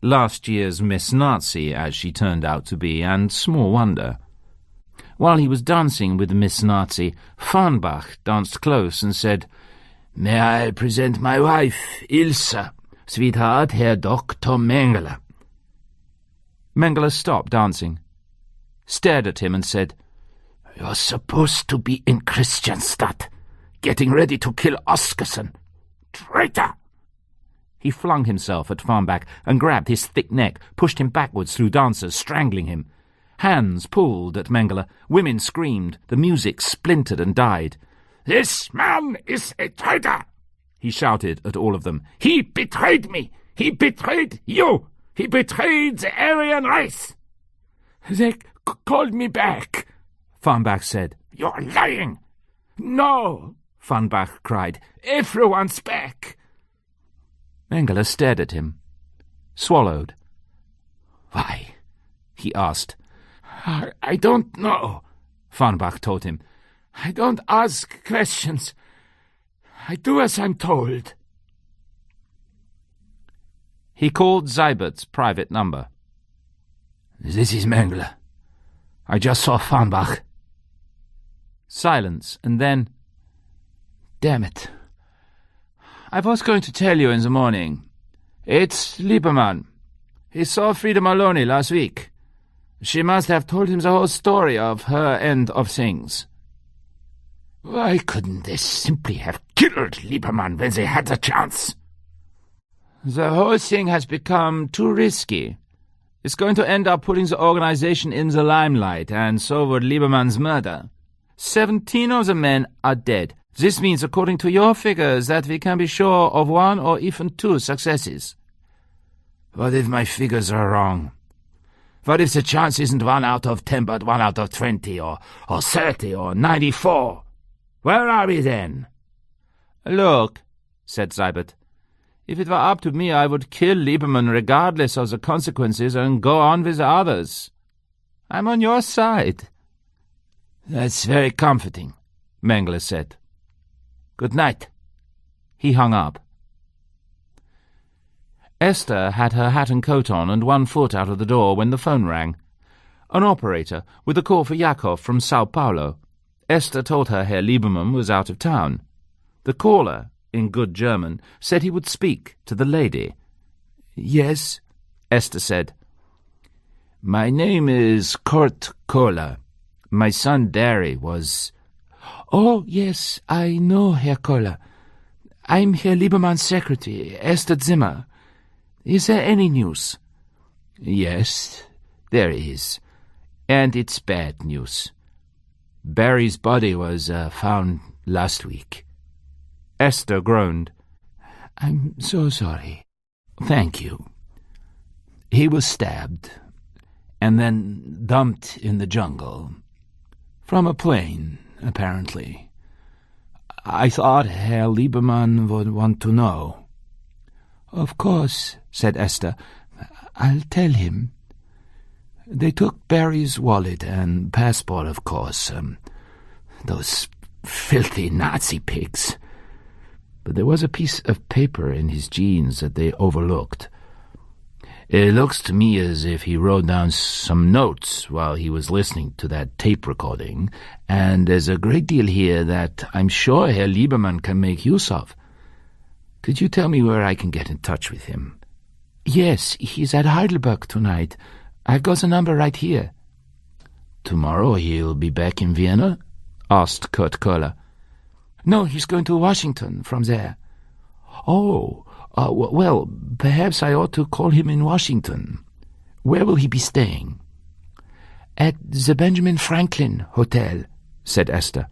Last year's Miss Nazi, as she turned out to be, and small wonder. While he was dancing with Miss Nazi, Farnbach danced close and said, "May I present my wife, Ilse, sweetheart, Herr Dr. Mengele." Mengele stopped dancing, stared at him and said, "You're supposed to be in Christianstadt, getting ready to kill Oscarson. Traitor!" He flung himself at Farnbach and grabbed his thick neck, pushed him backwards through dancers, strangling him. Hands pulled at Mengele, women screamed, the music splintered and died. "This man is a traitor!" he shouted at all of them. "He betrayed me! He betrayed you! He betrayed the Aryan race!" "They called me back," Farnbach said. "You're lying!" "No!" Farnbach cried. "Everyone's back!" Mengele stared at him, swallowed. "Why?" he asked. I don't know," Farnbach told him. "I don't ask questions. I do as I'm told." He called Zeibert's private number. "This is Mengele. I just saw Farnbach." Silence, and then, "Damn it. I was going to tell you in the morning. It's Lieberman. He saw Frida Maloney last week. She must have told him the whole story of her end of things." "Why couldn't they simply have killed Lieberman when they had the chance?" "The whole thing has become too risky. It's going to end up putting the organization in the limelight, and so would Lieberman's murder. 17 of the men are dead. This means, according to your figures, that we can be sure of 1 or even 2 successes." "What if my figures are wrong? What if the chance isn't 1 out of 10, but 1 out of 20, or 30, or 94? Where are we then?" "Look," said Seibert, "if it were up to me, I would kill Lieberman regardless of the consequences and go on with the others. I'm on your side." "That's very comforting," Mengele said. "Good night." He hung up. Esther had her hat and coat on and 1 foot out of the door when the phone rang. An operator, with a call for Yakov from Sao Paulo. Esther told her Herr Lieberman was out of town. The caller, in good German, said he would speak to the lady. "Yes," Esther said. My name is Kurt Kohler. My son Derry was... Oh, yes, I know, Herr Kohler. I'm Herr Liebermann's secretary, Esther Zimmer. Is there any news? Yes, there is. And it's bad news. Barry's body was found last week. Esther groaned. I'm so sorry. Thank you. He was stabbed and then dumped in the jungle. From a plane, apparently. I thought Herr Liebermann would want to know. Of course, said Esther. I'll tell him. They took Barry's wallet and passport, of course. Those filthy Nazi pigs. But there was a piece of paper in his jeans that they overlooked. It looks to me as if he wrote down some notes while he was listening to that tape recording, and there's a great deal here that I'm sure Herr Liebermann can make use of. Could you tell me where I can get in touch with him? Yes, he's at Heidelberg tonight. I've got the number right here. Tomorrow he'll be back in Vienna? Asked Kurt Kohler. No, he's going to Washington from there. Oh, well, perhaps I ought to call him in Washington. Where will he be staying? At the Benjamin Franklin Hotel, said Esther.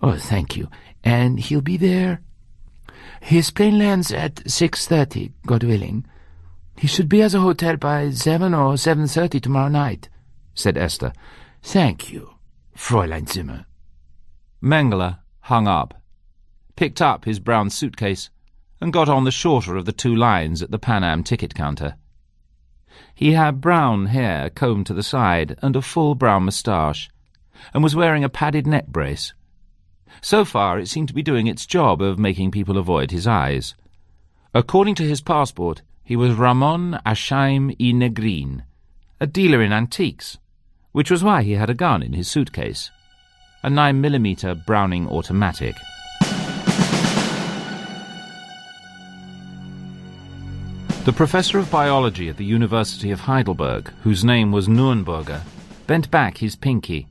Oh, thank you. And he'll be there? His plane lands at 6:30, God willing. He should be at the hotel by 7 or 7:30 tomorrow night, said Esther. Thank you, Fräulein Zimmer. Mengele hung up, picked up his brown suitcase, and got on the shorter of the two lines at the Pan Am ticket counter. He had brown hair combed to the side and a full brown moustache, and was wearing a padded neck brace. So far it seemed to be doing its job of making people avoid his eyes. According to his passport, he was Ramon Ashaim I Negrin, a dealer in antiques, which was why he had a gun in his suitcase, a 9mm Browning automatic. The professor of biology at the University of Heidelberg, whose name was Nürnberger, bent back his pinky.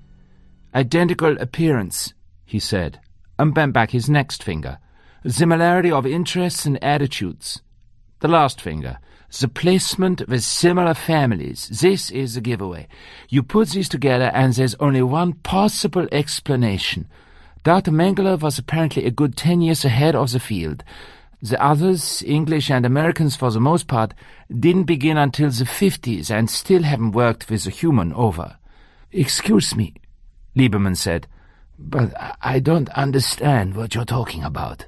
Identical appearance, he said, and bent back his next finger. Similarity of interests and attitudes. The last finger. The placement with similar families. This is the giveaway. You put these together and there's only one possible explanation. Dr. Mengele was apparently a good 10 years ahead of the field. The others, English and Americans for the most part, didn't begin until the 50s and still haven't worked with a human over. Excuse me, Liebermann said, but I don't understand what you're talking about.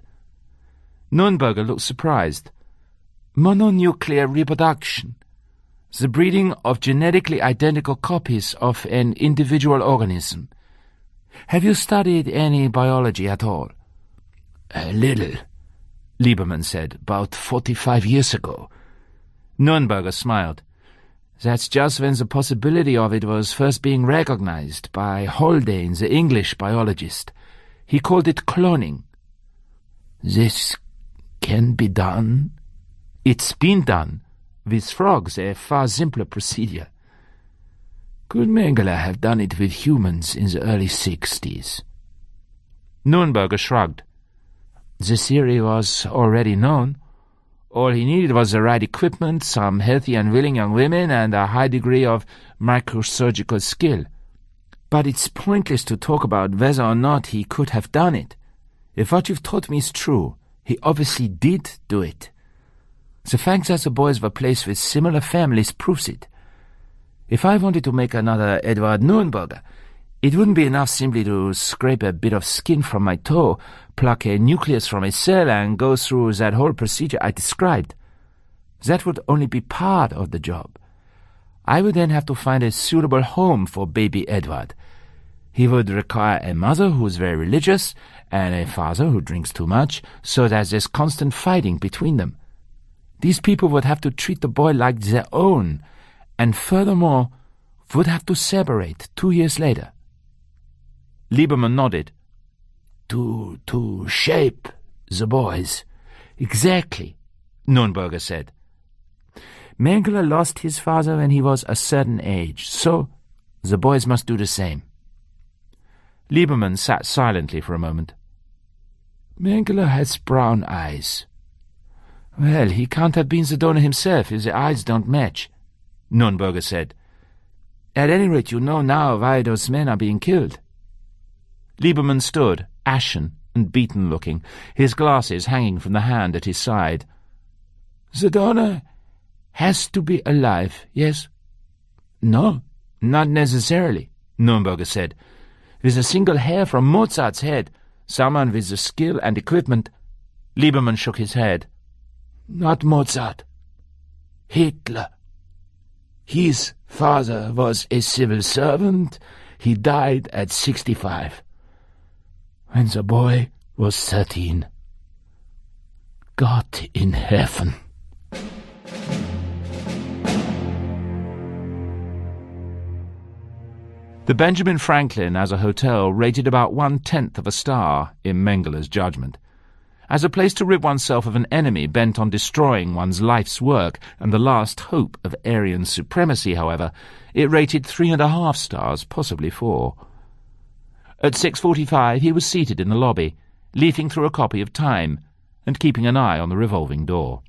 Nürnberger looked surprised. Mononuclear reproduction. The breeding of genetically identical copies of an individual organism. Have you studied any biology at all? A little, Liebermann said, about 45 years ago. Nürnberger smiled. That's just when the possibility of it was first being recognized by Haldane, the English biologist. He called it cloning. This can be done? It's been done. With frogs, a far simpler procedure. Could Mengele have done it with humans in the early 60s? Nürnberger shrugged. The theory was already known. All he needed was the right equipment, some healthy and willing young women, and a high degree of microsurgical skill. But it's pointless to talk about whether or not he could have done it. If what you've taught me is true, he obviously did do it. The fact that the boys were placed with similar families proves it. If I wanted to make another Edward Nürnberger, it wouldn't be enough simply to scrape a bit of skin from my toe, pluck a nucleus from a cell, and go through that whole procedure I described. That would only be part of the job. I would then have to find a suitable home for baby Edward. He would require a mother who is very religious and a father who drinks too much, so that there's constant fighting between them. These people would have to treat the boy like their own, and furthermore, would have to separate 2 years later. Liebermann nodded. To shape the boys. Exactly, Nürnberger said. Mengele lost his father when he was a certain age, so the boys must do the same. Lieberman sat silently for a moment. Mengele has brown eyes. Well, he can't have been the donor himself if the eyes don't match, Nürnberger said. At any rate, you know now why those men are being killed. Lieberman stood, ashen and beaten-looking, his glasses hanging from the hand at his side. The donor has to be alive, yes? No, not necessarily, Nürnberger said. With a single hair from Mozart's head, someone with the skill and equipment. Lieberman shook his head. Not Mozart. Hitler. His father was a civil servant. He died at 65. When the boy was 13. God in heaven. The Benjamin Franklin as a hotel rated about 1/10 of a star in Mengele's judgment. As a place to rid oneself of an enemy bent on destroying one's life's work and the last hope of Aryan supremacy, however, it rated 3.5 stars, possibly 4. At 6:45 he was seated in the lobby, leafing through a copy of Time and keeping an eye on the revolving door.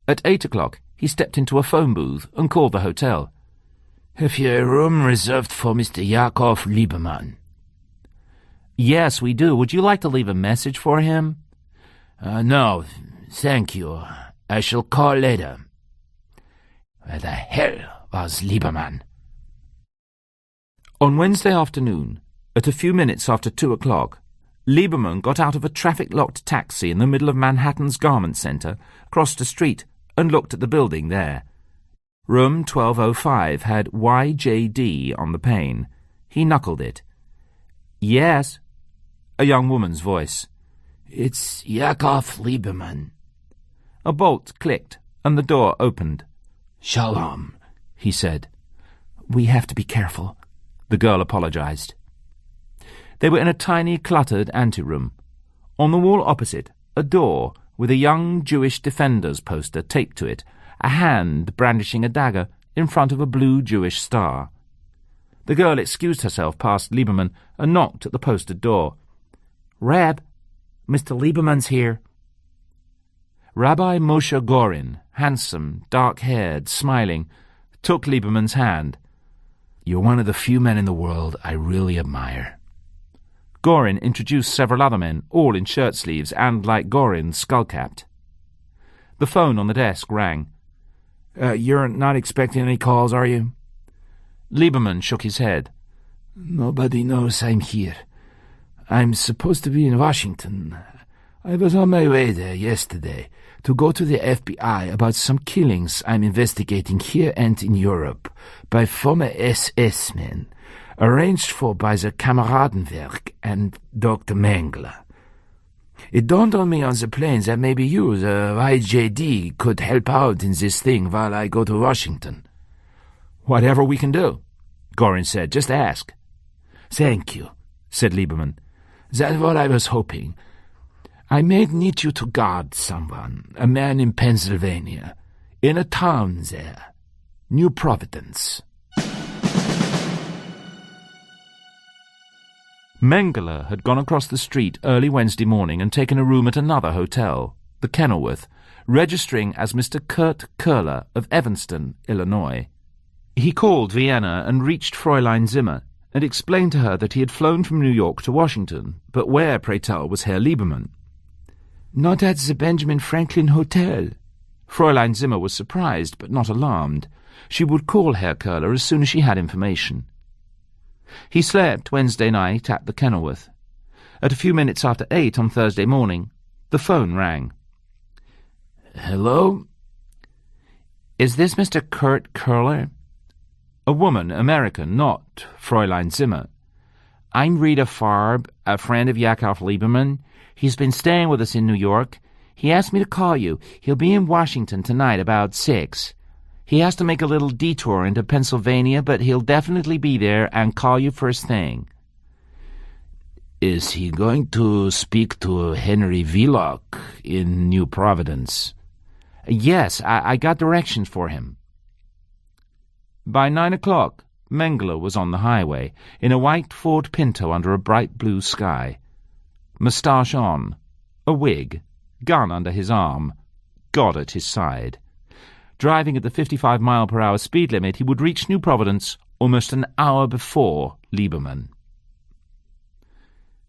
At 8 o'clock he stepped into a phone booth and called the hotel. Have you a room reserved for Mr. Yakov Lieberman? Yes, we do. Would you like to leave a message for him? No, thank you. I shall call later. Where the hell was Lieberman? On Wednesday afternoon, at a few minutes after 2 o'clock, Lieberman got out of a traffic-locked taxi in the middle of Manhattan's Garment Center, crossed a street, and looked at the building there. Room 1205 had YJD on the pane. He knuckled it. Yes, a young woman's voice. It's Yakov Lieberman. A bolt clicked, and the door opened. Shalom, he said. We have to be careful, the girl apologized. They were in a tiny, cluttered anteroom. On the wall opposite, a door with a young Jewish defenders poster taped to it, a hand brandishing a dagger in front of a blue Jewish star. The girl excused herself past Lieberman and knocked at the posted door. Reb, Mr. Lieberman's here. Rabbi Moshe Gorin, handsome, dark-haired, smiling, took Lieberman's hand. You're one of the few men in the world I really admire. Gorin introduced several other men, all in shirt-sleeves and, like Gorin, skull-capped. The phone on the desk rang. You're not expecting any calls, are you? Lieberman shook his head. Nobody knows I'm here. I'm supposed to be in Washington. I was on my way there yesterday to go to the FBI about some killings I'm investigating here and in Europe by former SS men, arranged for by the Kameradenwerk and Dr. Mengele. It dawned on me on the plane that maybe you, the YJD, could help out in this thing while I go to Washington. Whatever we can do, Gorin said. Just ask. Thank you, said Lieberman. That's what I was hoping. I may need you to guard someone, a man in Pennsylvania, in a town there, New Providence. Mengele had gone across the street early Wednesday morning and taken a room at another hotel, the Kenilworth, registering as Mr. Kurt Köhler of Evanston, Illinois. He called Vienna and reached Fräulein Zimmer and explained to her that he had flown from New York to Washington, but where, pray tell, was Herr Lieberman? Not at the Benjamin Franklin Hotel. Fräulein Zimmer was surprised, but not alarmed. She would call Herr Köhler as soon as she had information. He slept Wednesday night at the Kenilworth. At a few minutes after 8 on Thursday morning, the phone rang. Hello? Is this Mr. Kurt Köhler? A woman, American, not Fräulein Zimmer. I'm Rita Farb, a friend of Yakov Lieberman. He's been staying with us in New York. He asked me to call you. He'll be in Washington tonight about 6. He has to make a little detour into Pennsylvania, but he'll definitely be there and call you first thing. Is he going to speak to Henry Wheelock in New Providence? Yes, I got directions for him. By 9 o'clock, Mengele was on the highway, in a white Ford Pinto under a bright blue sky. Moustache on, a wig, gun under his arm, God at his side. Driving at the 55-mile-per-hour speed limit, he would reach New Providence almost an hour before Lieberman.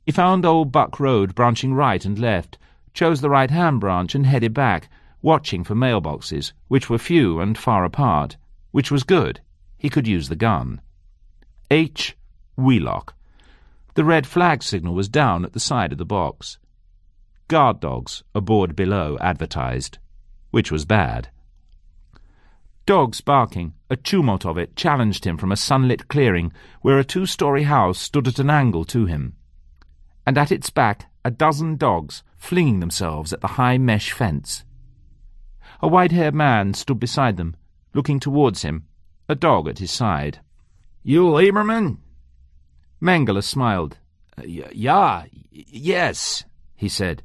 He found Old Buck Road branching right and left, chose the right-hand branch and headed back, watching for mailboxes, which were few and far apart, which was good. He could use the gun. H. Wheelock. The red flag signal was down at the side of the box. Guard dogs, aboard below, advertised, which was bad. Dogs barking, a tumult of it, challenged him from a sunlit clearing where a 2-story house stood at an angle to him, and at its back a dozen dogs flinging themselves at the high mesh fence. A white-haired man stood beside them, looking towards him, a dog at his side. "You Lieberman?" Mengele smiled. Yes, he said.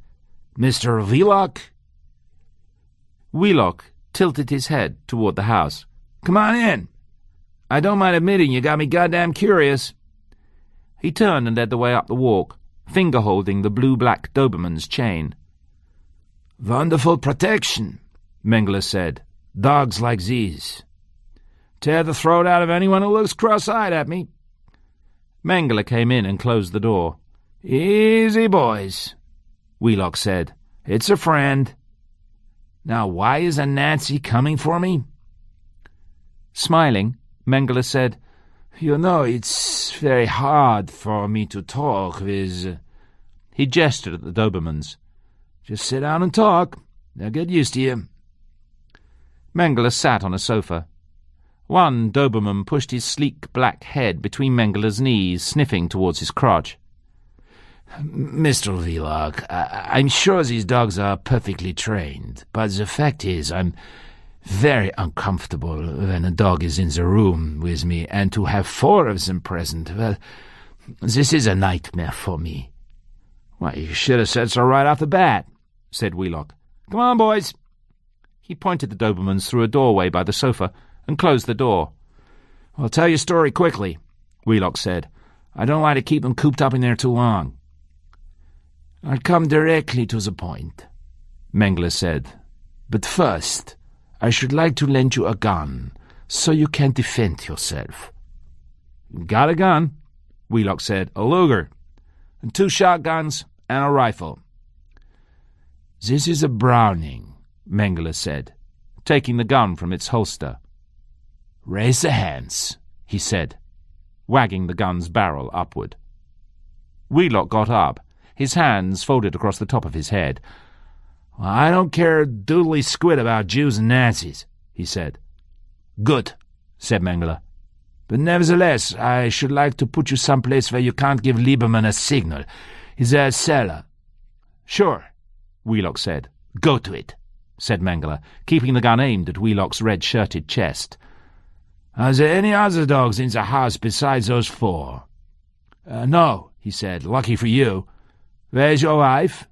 "Mr. Wheelock?" Wheelock tilted his head toward the house. "Come on in. I don't mind admitting you got me goddamn curious." He turned and led the way up the walk, finger-holding the blue-black Doberman's chain. "Wonderful protection," Mengele said. "Dogs like these. Tear the throat out of anyone who looks cross-eyed at me." Mengele came in and closed the door. "Easy, boys," Wheelock said. "It's a friend. Now why is a Nazi coming for me?" Smiling, Mengele said, "You know, it's very hard for me to talk with—" He gestured at the Dobermans. "Just sit down and talk. They'll get used to you." Mengele sat on a sofa. One Doberman pushed his sleek black head between Mengele's knees, sniffing towards his crotch. "Mr. Wheelock, I'm sure these dogs are perfectly trained, but the fact is I'm very uncomfortable when a dog is in the room with me, and to have 4 of them present, well, this is a nightmare for me." "Well, you should have said so right off the bat," said Wheelock. "Come on, boys." He pointed the Dobermans through a doorway by the sofa and closed the door. "I'll tell your story quickly," Wheelock said. "I don't like to keep them cooped up in there too long." "I'll come directly to the point," Mengele said. "But first, I should like to lend you a gun, so you can defend yourself." "Got a gun," Wheelock said. "A Luger, and 2 shotguns, and a rifle." "This is a Browning," Mengele said, taking the gun from its holster. "Raise the hands," he said, wagging the gun's barrel upward. Wheelock got up, his hands folded across the top of his head. "Well, I don't care a doodly squid about Jews and Nazis," he said. "Good," said Mengele. "But nevertheless, I should like to put you someplace where you can't give Lieberman a signal. Is there a cellar?" "Sure," Wheelock said. "Go to it," said Mengele, keeping the gun aimed at Wheelock's red-shirted chest. "Are there any other dogs in the house besides those 4? "No," he said. "Lucky for you. Where's your wife?"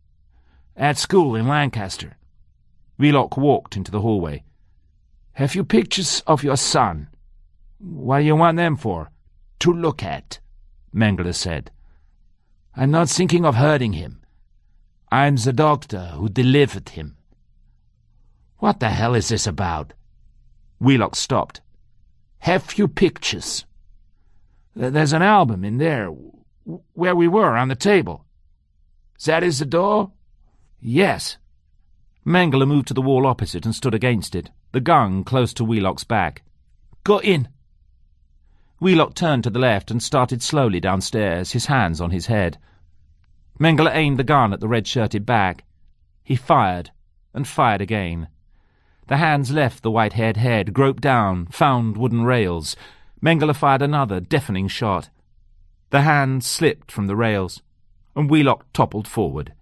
"At school in Lancaster." Wheelock walked into the hallway. "Have you pictures of your son?" "What do you want them for?" "To look at," Mengele said. "I'm not thinking of hurting him. I'm the doctor who delivered him." "What the hell is this about?" Wheelock stopped. "Have you pictures?" "There's an album in there, where we were, on the table." "That is the door?" "Yes." Mengele moved to the wall opposite and stood against it, the gun close to Wheelock's back. "Go in." Wheelock turned to the left and started slowly downstairs, his hands on his head. Mengele aimed the gun at the red-shirted back. He fired, and fired again. The hands left the white-haired head, groped down, found wooden rails. Mengele fired another deafening shot. The hand slipped from the rails, and Wheelock toppled forward.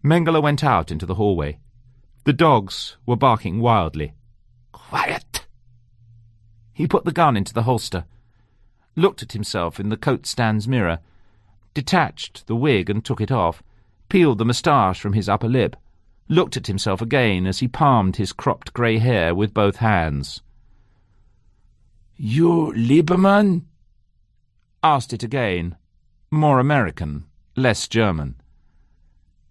Mengele went out into the hallway. The dogs were barking wildly. "Quiet!" He put the gun into the holster, looked at himself in the coat-stand's mirror, detached the wig and took it off, peeled the moustache from his upper lip, looked at himself again as he palmed his cropped grey hair with both hands. "You Lieberman?" Asked it again, more American, less German.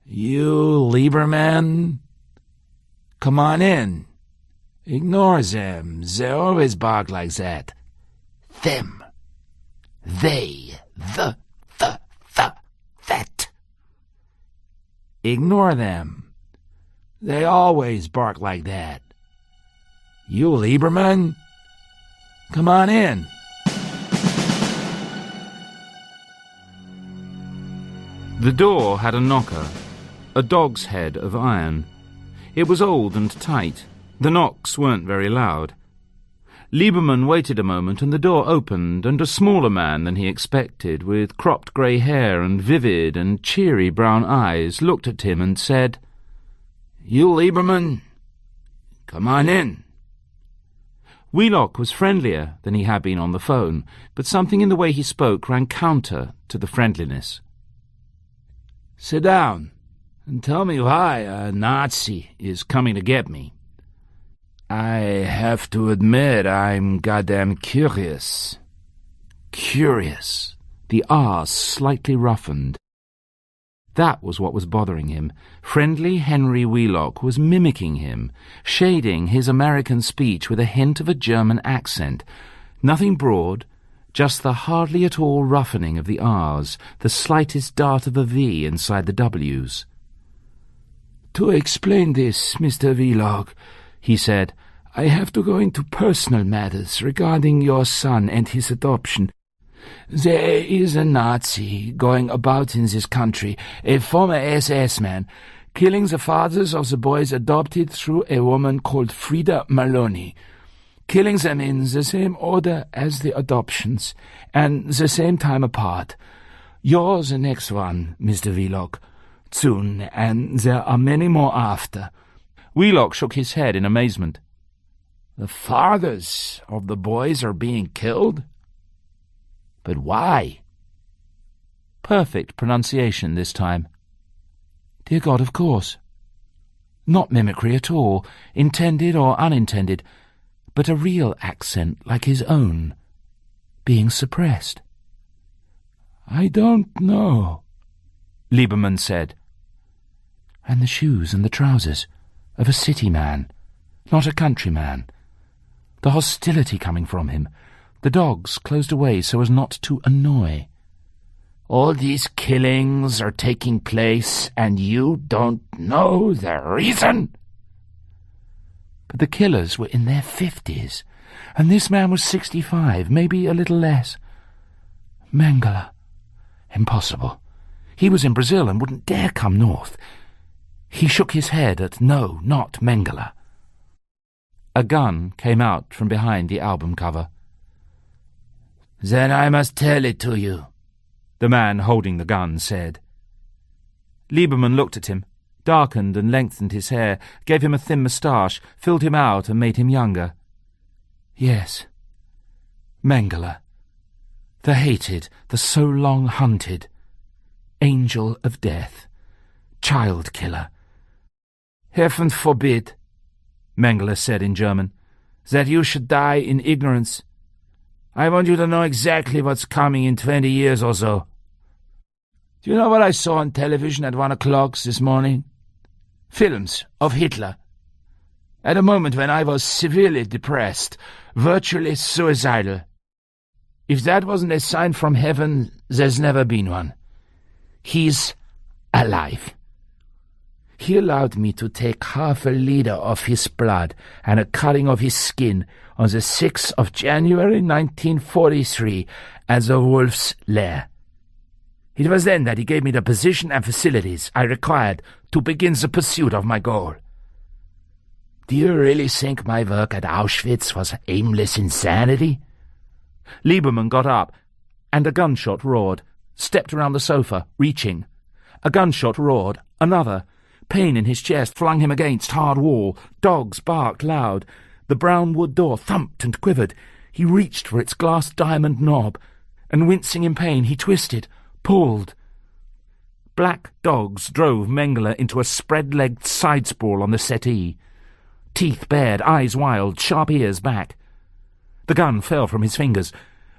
"You Lieberman? Come on in. Ignore them. They always bark like that. Them. They. The. That. Ignore them. They always bark like that. You Lieberman? Come on in." The door had a knocker, a dog's head of iron. It was old and tight. The knocks weren't very loud. Lieberman waited a moment, and the door opened, and a smaller man than he expected, with cropped grey hair and vivid and cheery brown eyes, looked at him and said, "You Lieberman? Come on in." Wheelock was friendlier than he had been on the phone, but something in the way he spoke ran counter to the friendliness. "Sit down and tell me why a Nazi is coming to get me. I have to admit I'm goddamn curious." Curious. The R slightly roughened. That was what was bothering him. Friendly Henry Wheelock was mimicking him, shading his American speech with a hint of a German accent. Nothing broad, just the hardly at all roughening of the R's, the slightest dart of a V inside the W's. "To explain this, Mr. Wheelock," he said, "I have to go into personal matters regarding your son and his adoption. There is a Nazi going about in this country, a former SS man, killing the fathers of the boys adopted through a woman called Frida Maloney, killing them in the same order as the adoptions, and the same time apart. You're the next one, Mr. Wheelock, soon, and there are many more after." Wheelock shook his head in amazement. "The fathers of the boys are being killed? But why?" Perfect pronunciation this time. Dear God, of course. Not mimicry at all, intended or unintended, but a real accent like his own, being suppressed. "I don't know," Lieberman said. And the shoes and the trousers of a city man, not a country man. The hostility coming from him, the dogs closed away so as not to annoy. "All these killings are taking place, and you don't know the reason?" But the killers were in their 50s, and this man was 65, maybe a little less. Mengele. Impossible. He was in Brazil and wouldn't dare come north. He shook his head at no, not Mengele. A gun came out from behind the album cover. "Then I must tell it to you," the man holding the gun said. Lieberman looked at him, darkened and lengthened his hair, gave him a thin moustache, filled him out and made him younger. Yes. Mengele. The hated, the so long hunted. Angel of death. Child killer. "Heaven forbid," Mengele said in German, "that you should die in ignorance. I want you to know exactly what's coming in 20 years or so. Do you know what I saw on television at 1 o'clock this morning? Films of Hitler. At a moment when I was severely depressed, virtually suicidal. If that wasn't a sign from heaven, there's never been one. He's alive. He allowed me to take half a liter of his blood and a cutting of his skin on the 6th of January 1943 at the Wolf's Lair. It was then that he gave me the position and facilities I required to begin the pursuit of my goal. Do you really think my work at Auschwitz was aimless insanity?" Lieberman got up, and a gunshot roared, stepped around the sofa, reaching. A gunshot roared, another. Pain in his chest flung him against hard wall. Dogs barked loud. The brown wood door thumped and quivered. He reached for its glass diamond knob, and wincing in pain, he twisted, pulled. Black dogs drove Mengele into a spread-legged side-sprawl on the settee. Teeth bared, eyes wild, sharp ears back. The gun fell from his fingers.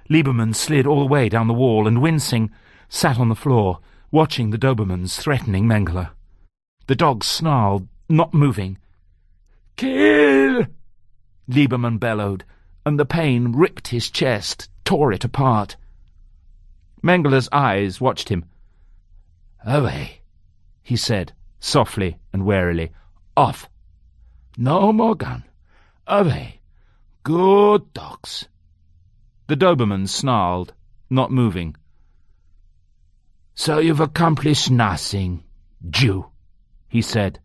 Lieberman slid all the way down the wall and, wincing, sat on the floor, watching the Dobermans threatening Mengele. The dog snarled, not moving. "Kill!" Lieberman bellowed, and the pain ripped his chest, tore it apart. Mengele's eyes watched him. "Away," he said, softly and warily. "Off. No more gun. Away. Good dogs." The Doberman snarled, not moving. "So you've accomplished nothing, Jew," he said.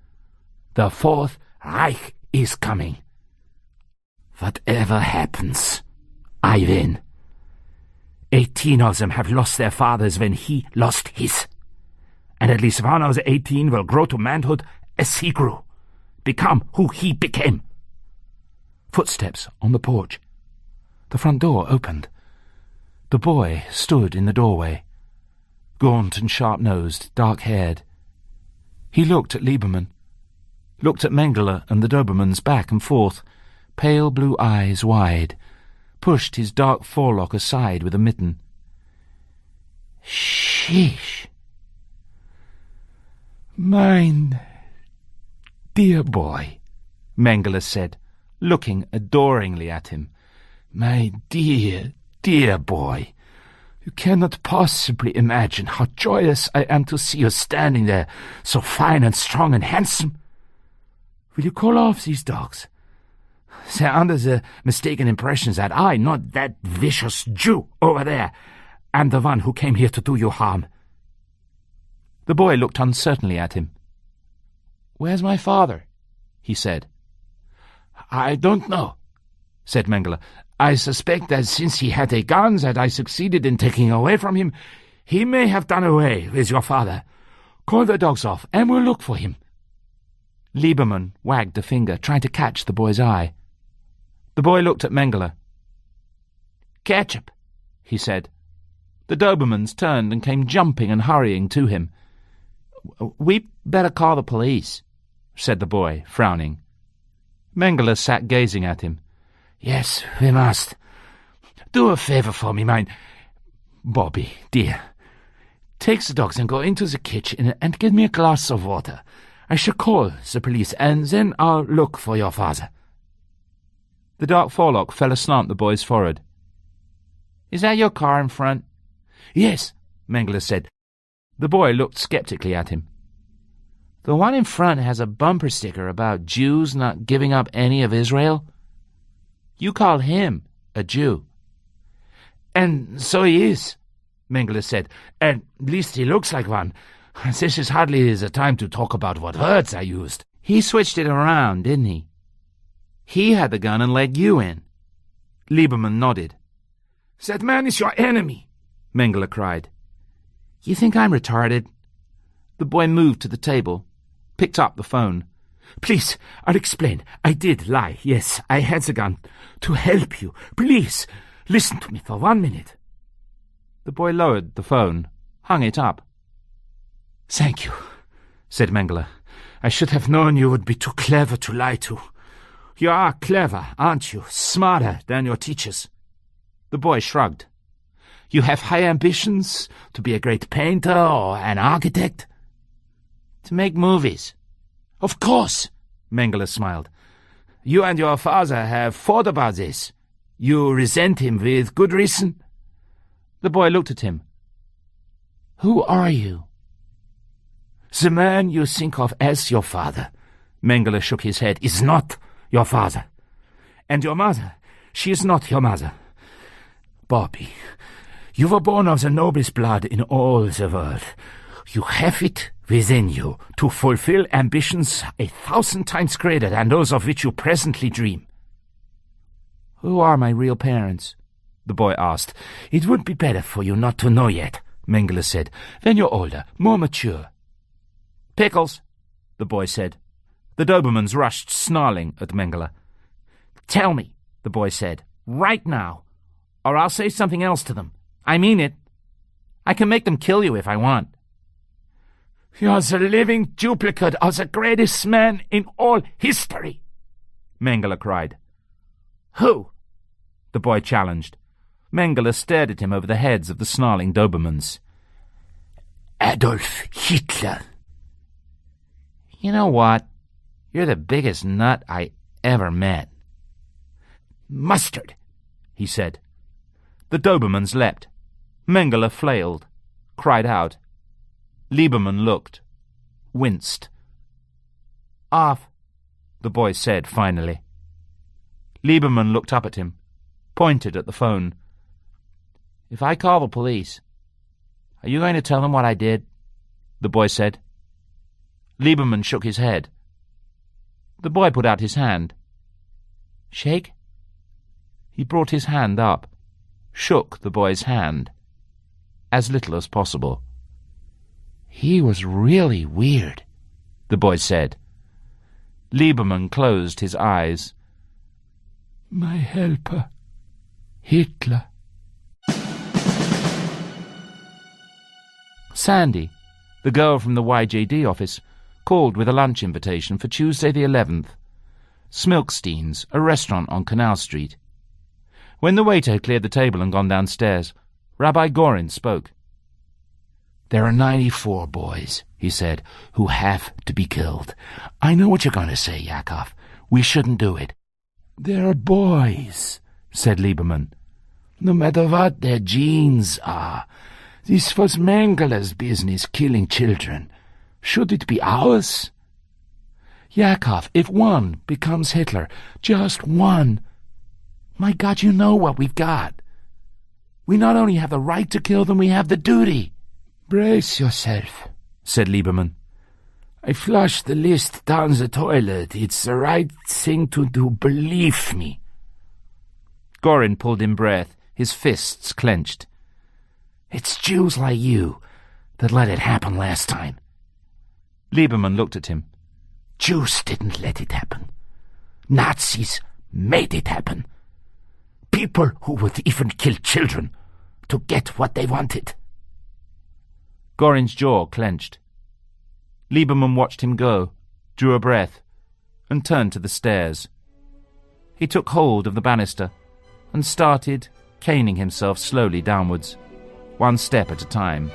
"The Fourth Reich is coming. Whatever happens, I win. 18 of them have lost their fathers when he lost his. And at least one of the 18 will grow to manhood as he grew, become who he became." Footsteps on the porch. The front door opened. The boy stood in the doorway, gaunt and sharp-nosed, dark-haired. He looked at Lieberman, looked at Mengele and the Dobermans back and forth, pale blue eyes wide, pushed his dark forelock aside with a mitten. "Sheesh. Mine dear boy," Mengele said, looking adoringly at him. "My dear, dear boy. You cannot possibly imagine how joyous I am to see you standing there, so fine and strong and handsome. Will you call off these dogs? They're under the mistaken impression that I, not that vicious Jew over there, am the one who came here to do you harm." The boy looked uncertainly at him. "Where's my father?" he said. "I don't know," said Mengele. "I suspect that since he had a gun that I succeeded in taking away from him, he may have done away with your father. Call the dogs off, and we'll look for him." Lieberman wagged a finger, trying to catch the boy's eye. The boy looked at Mengele. "Ketchup," he said. The Dobermans turned and came jumping and hurrying to him. "We better call the police," said the boy, frowning. Mengele sat gazing at him. "Yes, we must. Do a favour for me, mine. Bobby, dear. Take the dogs and go into the kitchen and give me a glass of water. I shall call the police, and then I'll look for your father." The dark forelock fell aslant the boy's forehead. "Is that your car in front?" "Yes," Mengele said. The boy looked sceptically at him. "The one in front has a bumper sticker about Jews not giving up any of Israel. You call him a Jew." "And so he is," Mengele said. "At least he looks like one. This is hardly the time to talk about what words I used." "He switched it around, didn't he? He had the gun and let you in." Lieberman nodded. "That man is your enemy," Mengele cried. "You think I'm retarded?" The boy moved to the table, picked up the phone. "Please, I'll explain. I did lie. Yes, I had the gun. To help you. Please, listen to me for 1 minute." The boy lowered the phone, hung it up. "Thank you," said Mengele. "I should have known you would be too clever to lie to. You are clever, aren't you? Smarter than your teachers." The boy shrugged. "You have high ambitions to be a great painter or an architect?" "To make movies." "Of course," Mengele smiled. "You and your father have thought about this. You resent him with good reason." The boy looked at him. "Who are you?" "The man you think of as your father," Mengele shook his head, "is not your father. And your mother, she is not your mother. Bobby, you were born of the noblest blood in all the world. You have it within you to fulfill ambitions 1,000 times greater than those of which you presently dream." "Who are my real parents?" the boy asked. "It would be better for you not to know yet," Mengele said. "When you're older, more mature." "Pickles," the boy said. The Dobermans rushed snarling at Mengele. "Tell me," the boy said, "right now, or I'll say something else to them. I mean it. I can make them kill you if I want." You're the living duplicate of the greatest man in all history, Mengele cried. Who? The boy challenged. Mengele stared at him over the heads of the snarling Dobermans. Adolf Hitler. You know what? You're the biggest nut I ever met. Mustard, he said. The Dobermans leapt. Mengele flailed, cried out. Lieberman looked, winced. Off, the boy said finally. Lieberman looked up at him, pointed at the phone. If I call the police, are you going to tell them what I did? The boy said. Lieberman shook his head. The boy put out his hand. Shake? He brought his hand up, shook the boy's hand, as little as possible. He was really weird, the boy said. Lieberman closed his eyes. My helper, Hitler. Sandy, the girl from the YJD office, called with a lunch invitation for Tuesday the 11th. Smilkstein's, a restaurant on Canal Street. When the waiter had cleared the table and gone downstairs, Rabbi Gorin spoke. There are 94 boys, he said, who have to be killed. I know what you're going to say, Yakov. We shouldn't do it. They're boys, said Lieberman. No matter what their genes are. This was Mengele's business, killing children. Should it be ours? Yakov, if one becomes Hitler, just one. My God, you know what we've got. We not only have the right to kill them, we have the duty. Brace yourself, said Lieberman. I flushed the list down the toilet. It's the right thing to do, believe me. Gorin pulled in breath, his fists clenched. It's Jews like you that let it happen last time. Lieberman looked at him. Jews didn't let it happen. Nazis made it happen. People who would even kill children to get what they wanted. Gorin's jaw clenched. Lieberman watched him go, drew a breath, and turned to the stairs. He took hold of the banister and started caning himself slowly downwards, one step at a time.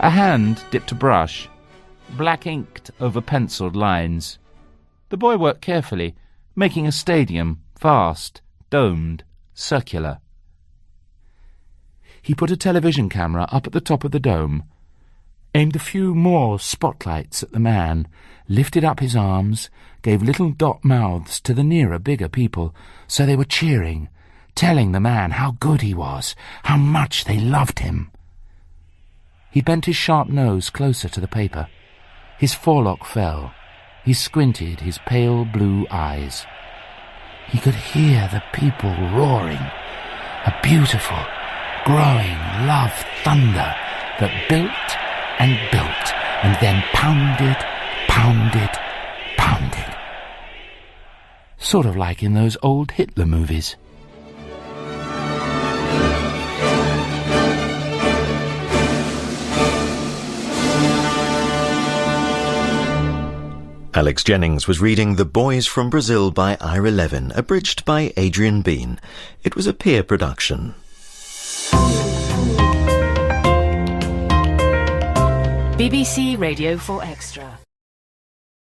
A hand dipped a brush, black-inked over penciled lines. The boy worked carefully, making a stadium, vast, domed, circular. He put a television camera up at the top of the dome, aimed a few more spotlights at the man, lifted up his arms, gave little dot mouths to the nearer, bigger people, so they were cheering, telling the man how good he was, how much they loved him. He bent his sharp nose closer to the paper. His forelock fell. He squinted his pale blue eyes. He could hear the people roaring, a beautiful, growing love thunder that built and built and then pounded, pounded, pounded. Sort of like in those old Hitler movies. Alex Jennings was reading The Boys from Brazil by Ira Levin, abridged by Adrian Bean. It was a peer production. BBC Radio 4 Extra.